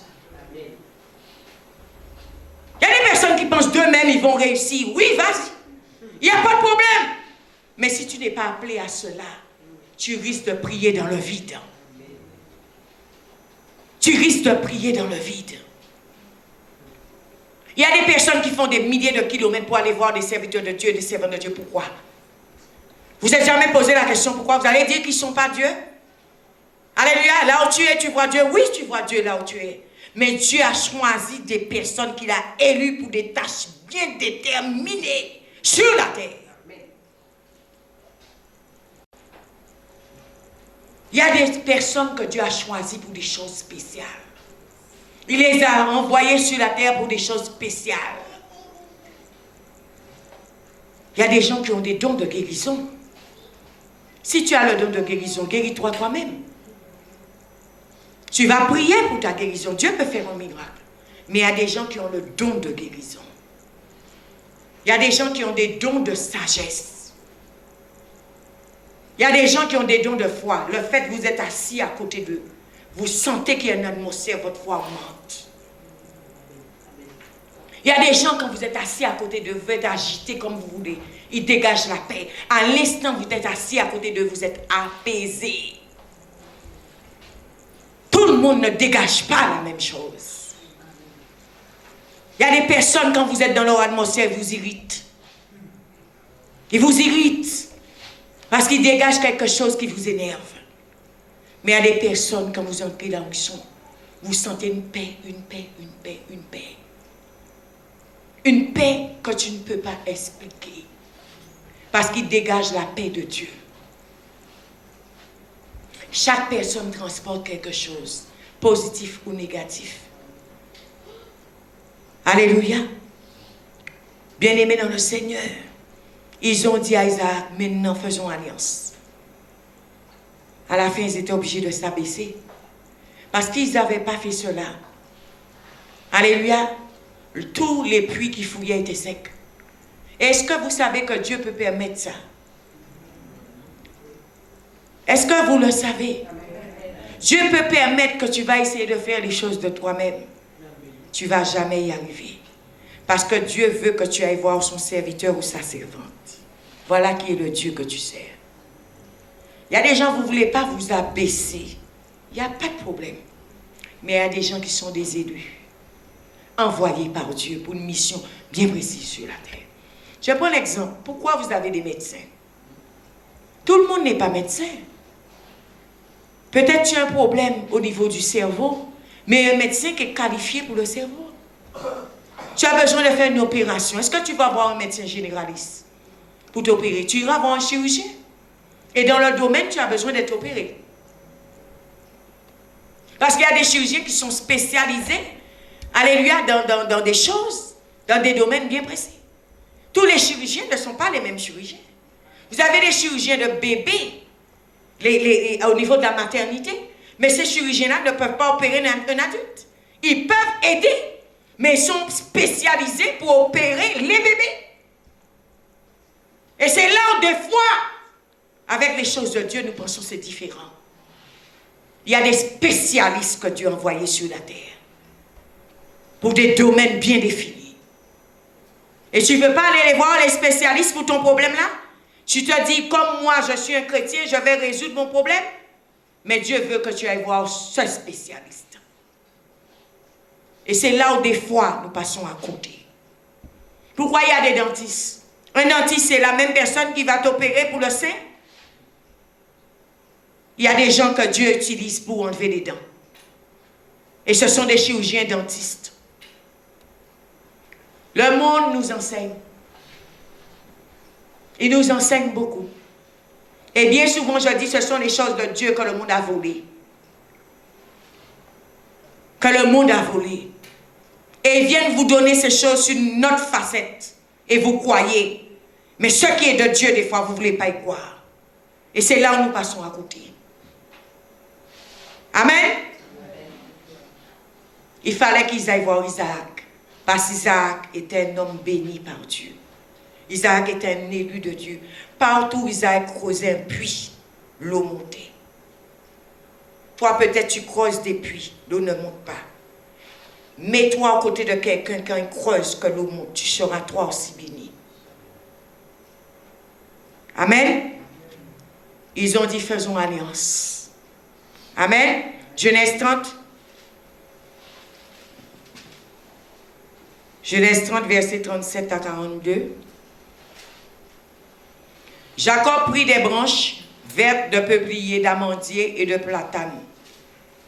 Il y a des personnes qui pensent d'eux-mêmes, ils vont réussir. Oui, vas-y. Il n'y a pas de problème. Mais si tu n'es pas appelé à cela, tu risques de prier dans le vide. Tu risques de prier dans le vide. Il y a des personnes qui font des milliers de kilomètres pour aller voir des serviteurs de Dieu, des servants de Dieu. Pourquoi? Vous n'avez jamais posé la question pourquoi? Vous allez dire qu'ils ne sont pas Dieu? Alléluia. Là où tu es, tu vois Dieu. Oui, tu vois Dieu là où tu es. Mais Dieu a choisi des personnes qu'il a élues pour des tâches bien déterminées sur la terre. Il y a des personnes que Dieu a choisies pour des choses spéciales. Il les a envoyées sur la terre pour des choses spéciales. Il y a des gens qui ont des dons de guérison. Si tu as le don de guérison, guéris-toi toi-même. Tu vas prier pour ta guérison. Dieu peut faire un miracle. Mais il y a des gens qui ont le don de guérison. Il y a des gens qui ont des dons de sagesse. Il y a des gens qui ont des dons de foi. Le fait que vous êtes assis à côté d'eux, vous sentez qu'il y a une atmosphère, votre foi augmente. Il y a des gens, quand vous êtes assis à côté d'eux, vous êtes agités comme vous voulez. Ils dégagent la paix. À l'instant où vous êtes assis à côté d'eux, vous êtes apaisés. Tout le monde ne dégage pas la même chose. Il y a des personnes, quand vous êtes dans leur atmosphère, ils vous irritent. Ils vous irritent. Parce qu'ils dégagent quelque chose qui vous énerve. Mais il y a des personnes, quand vous entrez dans l'onction, vous sentez une paix, une paix, une paix, une paix. Une paix que tu ne peux pas expliquer. Parce qu'il dégage la paix de Dieu. Chaque personne transporte quelque chose, positif ou négatif. Alléluia. Bien-aimés dans le Seigneur, ils ont dit à Isaac, maintenant faisons alliance. À la fin, ils étaient obligés de s'abaisser. Parce qu'ils n'avaient pas fait cela. Alléluia. Tous les puits qui fouillaient étaient secs. Est-ce que vous savez que Dieu peut permettre ça? Est-ce que vous le savez? Dieu peut permettre que tu vas essayer de faire les choses de toi-même. Tu ne vas jamais y arriver. Parce que Dieu veut que tu ailles voir son serviteur ou sa servante. Voilà qui est le Dieu que tu sers. Il y a des gens, vous ne voulez pas vous abaisser. Il n'y a pas de problème. Mais il y a des gens qui sont des élus, envoyés par Dieu pour une mission bien précise sur la terre. Je prends l'exemple. Pourquoi vous avez des médecins? Tout le monde n'est pas médecin. Peut-être tu as un problème au niveau du cerveau, mais un médecin qui est qualifié pour le cerveau. Tu as besoin de faire une opération. Est-ce que tu vas voir un médecin généraliste pour t'opérer? Tu iras voir un chirurgien. Et dans le domaine, tu as besoin d'être opéré. Parce qu'il y a des chirurgiens qui sont spécialisés, alléluia, dans des choses, dans des domaines bien précis. Tous les chirurgiens ne sont pas les mêmes chirurgiens. Vous avez des chirurgiens de bébés au niveau de la maternité, mais ces chirurgiens-là ne peuvent pas opérer un adulte. Ils peuvent aider, mais ils sont spécialisés pour opérer les bébés. Et c'est là où des fois, avec les choses de Dieu, nous pensons que c'est différent. Il y a des spécialistes que Dieu a envoyés sur la terre pour des domaines bien définis. Et tu ne veux pas aller les voir, les spécialistes, pour ton problème-là? Tu te dis, comme moi, je suis un chrétien, je vais résoudre mon problème. Mais Dieu veut que tu ailles voir ce spécialiste. Et c'est là où des fois, nous passons à côté. Pourquoi il y a des dentistes? Un dentiste, c'est la même personne qui va t'opérer pour le sein. Il y a des gens que Dieu utilise pour enlever les dents. Et ce sont des chirurgiens dentistes. Le monde nous enseigne. Il nous enseigne beaucoup. Et bien souvent, je dis, ce sont les choses de Dieu que le monde a volées. Que le monde a volées. Et ils viennent vous donner ces choses sur une autre facette. Et vous croyez. Mais ce qui est de Dieu, des fois, vous ne voulez pas y croire. Et c'est là où nous passons à côté. Amen. Il fallait qu'ils aillent voir Isaac. Parce qu'Isaac était un homme béni par Dieu. Isaac était un élu de Dieu. Partout où Isaac creusait un puits, l'eau montait. Toi, peut-être, tu creuses des puits, l'eau ne monte pas. Mets-toi aux côtés de quelqu'un quand il creuse que l'eau monte. Tu seras toi aussi béni. Amen. Ils ont dit, faisons alliance. Amen. Genèse 30. Genèse 30, versets 37 à 42. Jacob prit des branches vertes de peuplier, d'amandier et de platane.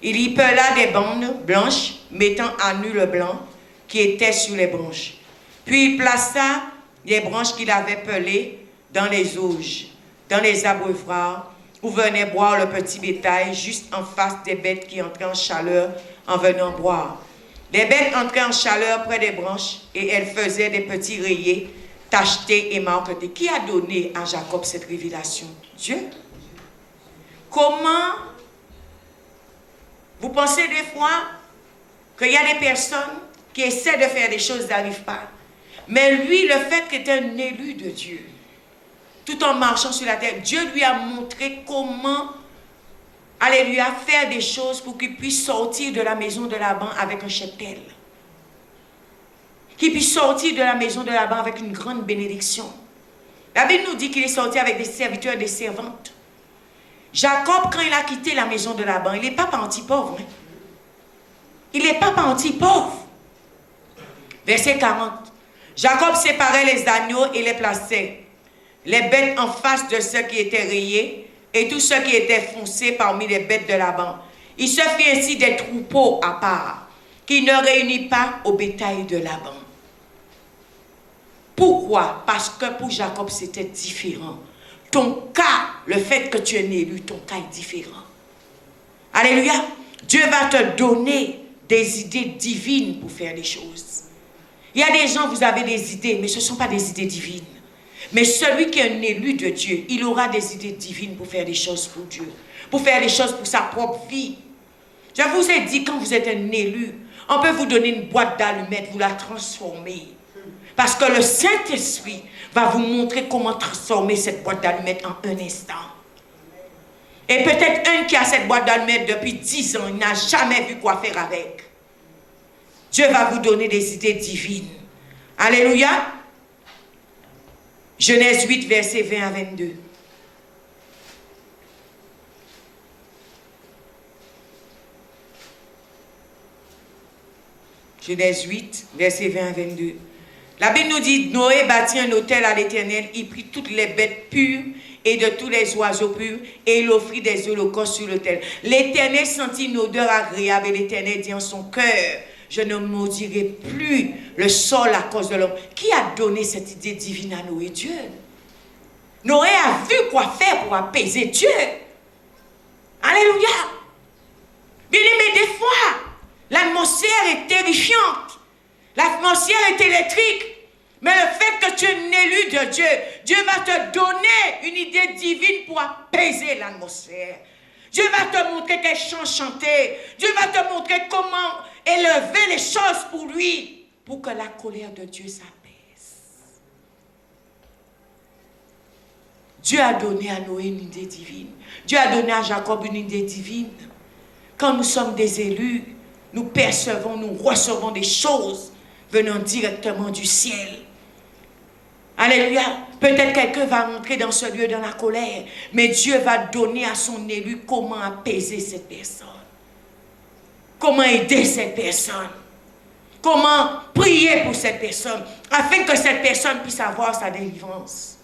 Il y pela des bandes blanches, mettant à nu le blanc qui était sur les branches. Puis il plaça les branches qu'il avait pelées dans les auges, dans les abreuvoirs, où venait boire le petit bétail, juste en face des bêtes qui entraient en chaleur en venant boire. Les bêtes entraient en chaleur près des branches et elles faisaient des petits rayés, tachetés et marquetés. Qui a donné à Jacob cette révélation? Dieu. Comment vous pensez des fois qu'il y a des personnes qui essaient de faire des choses, n'arrivent pas. Mais lui, le fait qu'il était un élu de Dieu, tout en marchant sur la terre, Dieu lui a montré comment alléluia, faire des choses pour qu'il puisse sortir de la maison de Laban avec un cheptel. Qu'il puisse sortir de la maison de Laban avec une grande bénédiction. La Bible nous dit qu'il est sorti avec des serviteurs et des servantes. Jacob, quand il a quitté la maison de Laban, il n'est pas parti pauvre. Hein? Il n'est pas parti pauvre. Verset 40. Jacob séparait les agneaux et les plaçait, les bêtes en face de ceux qui étaient rayés et tous ceux qui étaient foncés parmi les bêtes de Laban. Il se fit ainsi des troupeaux à part, qui ne réunit pas au bétail de Laban. Pourquoi? Parce que pour Jacob, c'était différent. Ton cas, le fait que tu es élu, ton cas est différent. Alléluia. Dieu va te donner des idées divines pour faire les choses. Il y a des gens, vous avez des idées, mais ce ne sont pas des idées divines. Mais celui qui est un élu de Dieu, il aura des idées divines pour faire des choses pour Dieu, pour faire des choses pour sa propre vie. Je vous ai dit, quand vous êtes un élu, on peut vous donner une boîte d'allumettes, vous la transformer. Parce que le Saint-Esprit va vous montrer comment transformer cette boîte d'allumettes en un instant. Et peut-être un qui a cette boîte d'allumettes depuis 10 ans, il n'a jamais vu quoi faire avec. Dieu va vous donner des idées divines. Alléluia. Genèse 8, versets 20 à 22. Genèse 8, versets 20 à 22. La Bible nous dit, Noé bâtit un autel à l'Éternel, il prit toutes les bêtes pures et de tous les oiseaux purs, et il offrit des holocaustes sur l'autel. L'Éternel sentit une odeur agréable, et l'Éternel dit en son cœur, je ne maudirai plus le sol à cause de l'homme. Qui a donné cette idée divine à Noé? Dieu. Noé a vu quoi faire pour apaiser Dieu. Alléluia. Bien aimé, des fois, l'atmosphère est terrifiante. L'atmosphère est électrique. Mais le fait que tu es un élu de Dieu, Dieu va te donner une idée divine pour apaiser l'atmosphère. Dieu va te montrer quel chant chanter. Dieu va te montrer comment élever les choses pour lui, pour que la colère de Dieu s'apaise. Dieu a donné à Noé une idée divine. Dieu a donné à Jacob une idée divine. Quand nous sommes des élus, nous percevons, nous recevons des choses venant directement du ciel. Alléluia. Peut-être quelqu'un va rentrer dans ce lieu dans la colère, mais Dieu va donner à son élu comment apaiser cette personne. Comment aider cette personne. Comment prier pour cette personne, afin que cette personne puisse avoir sa délivrance.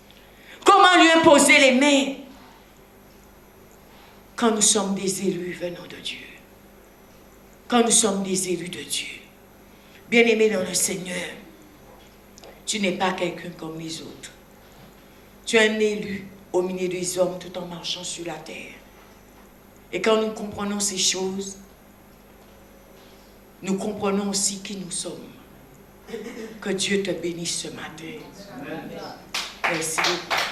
Comment lui imposer les mains quand nous sommes des élus venant de Dieu. Quand nous sommes des élus de Dieu. Bien-aimé dans le Seigneur, tu n'es pas quelqu'un comme les autres. Tu es un élu au milieu des hommes tout en marchant sur la terre. Et quand nous comprenons ces choses, nous comprenons aussi qui nous sommes. Que Dieu te bénisse ce matin. Merci beaucoup.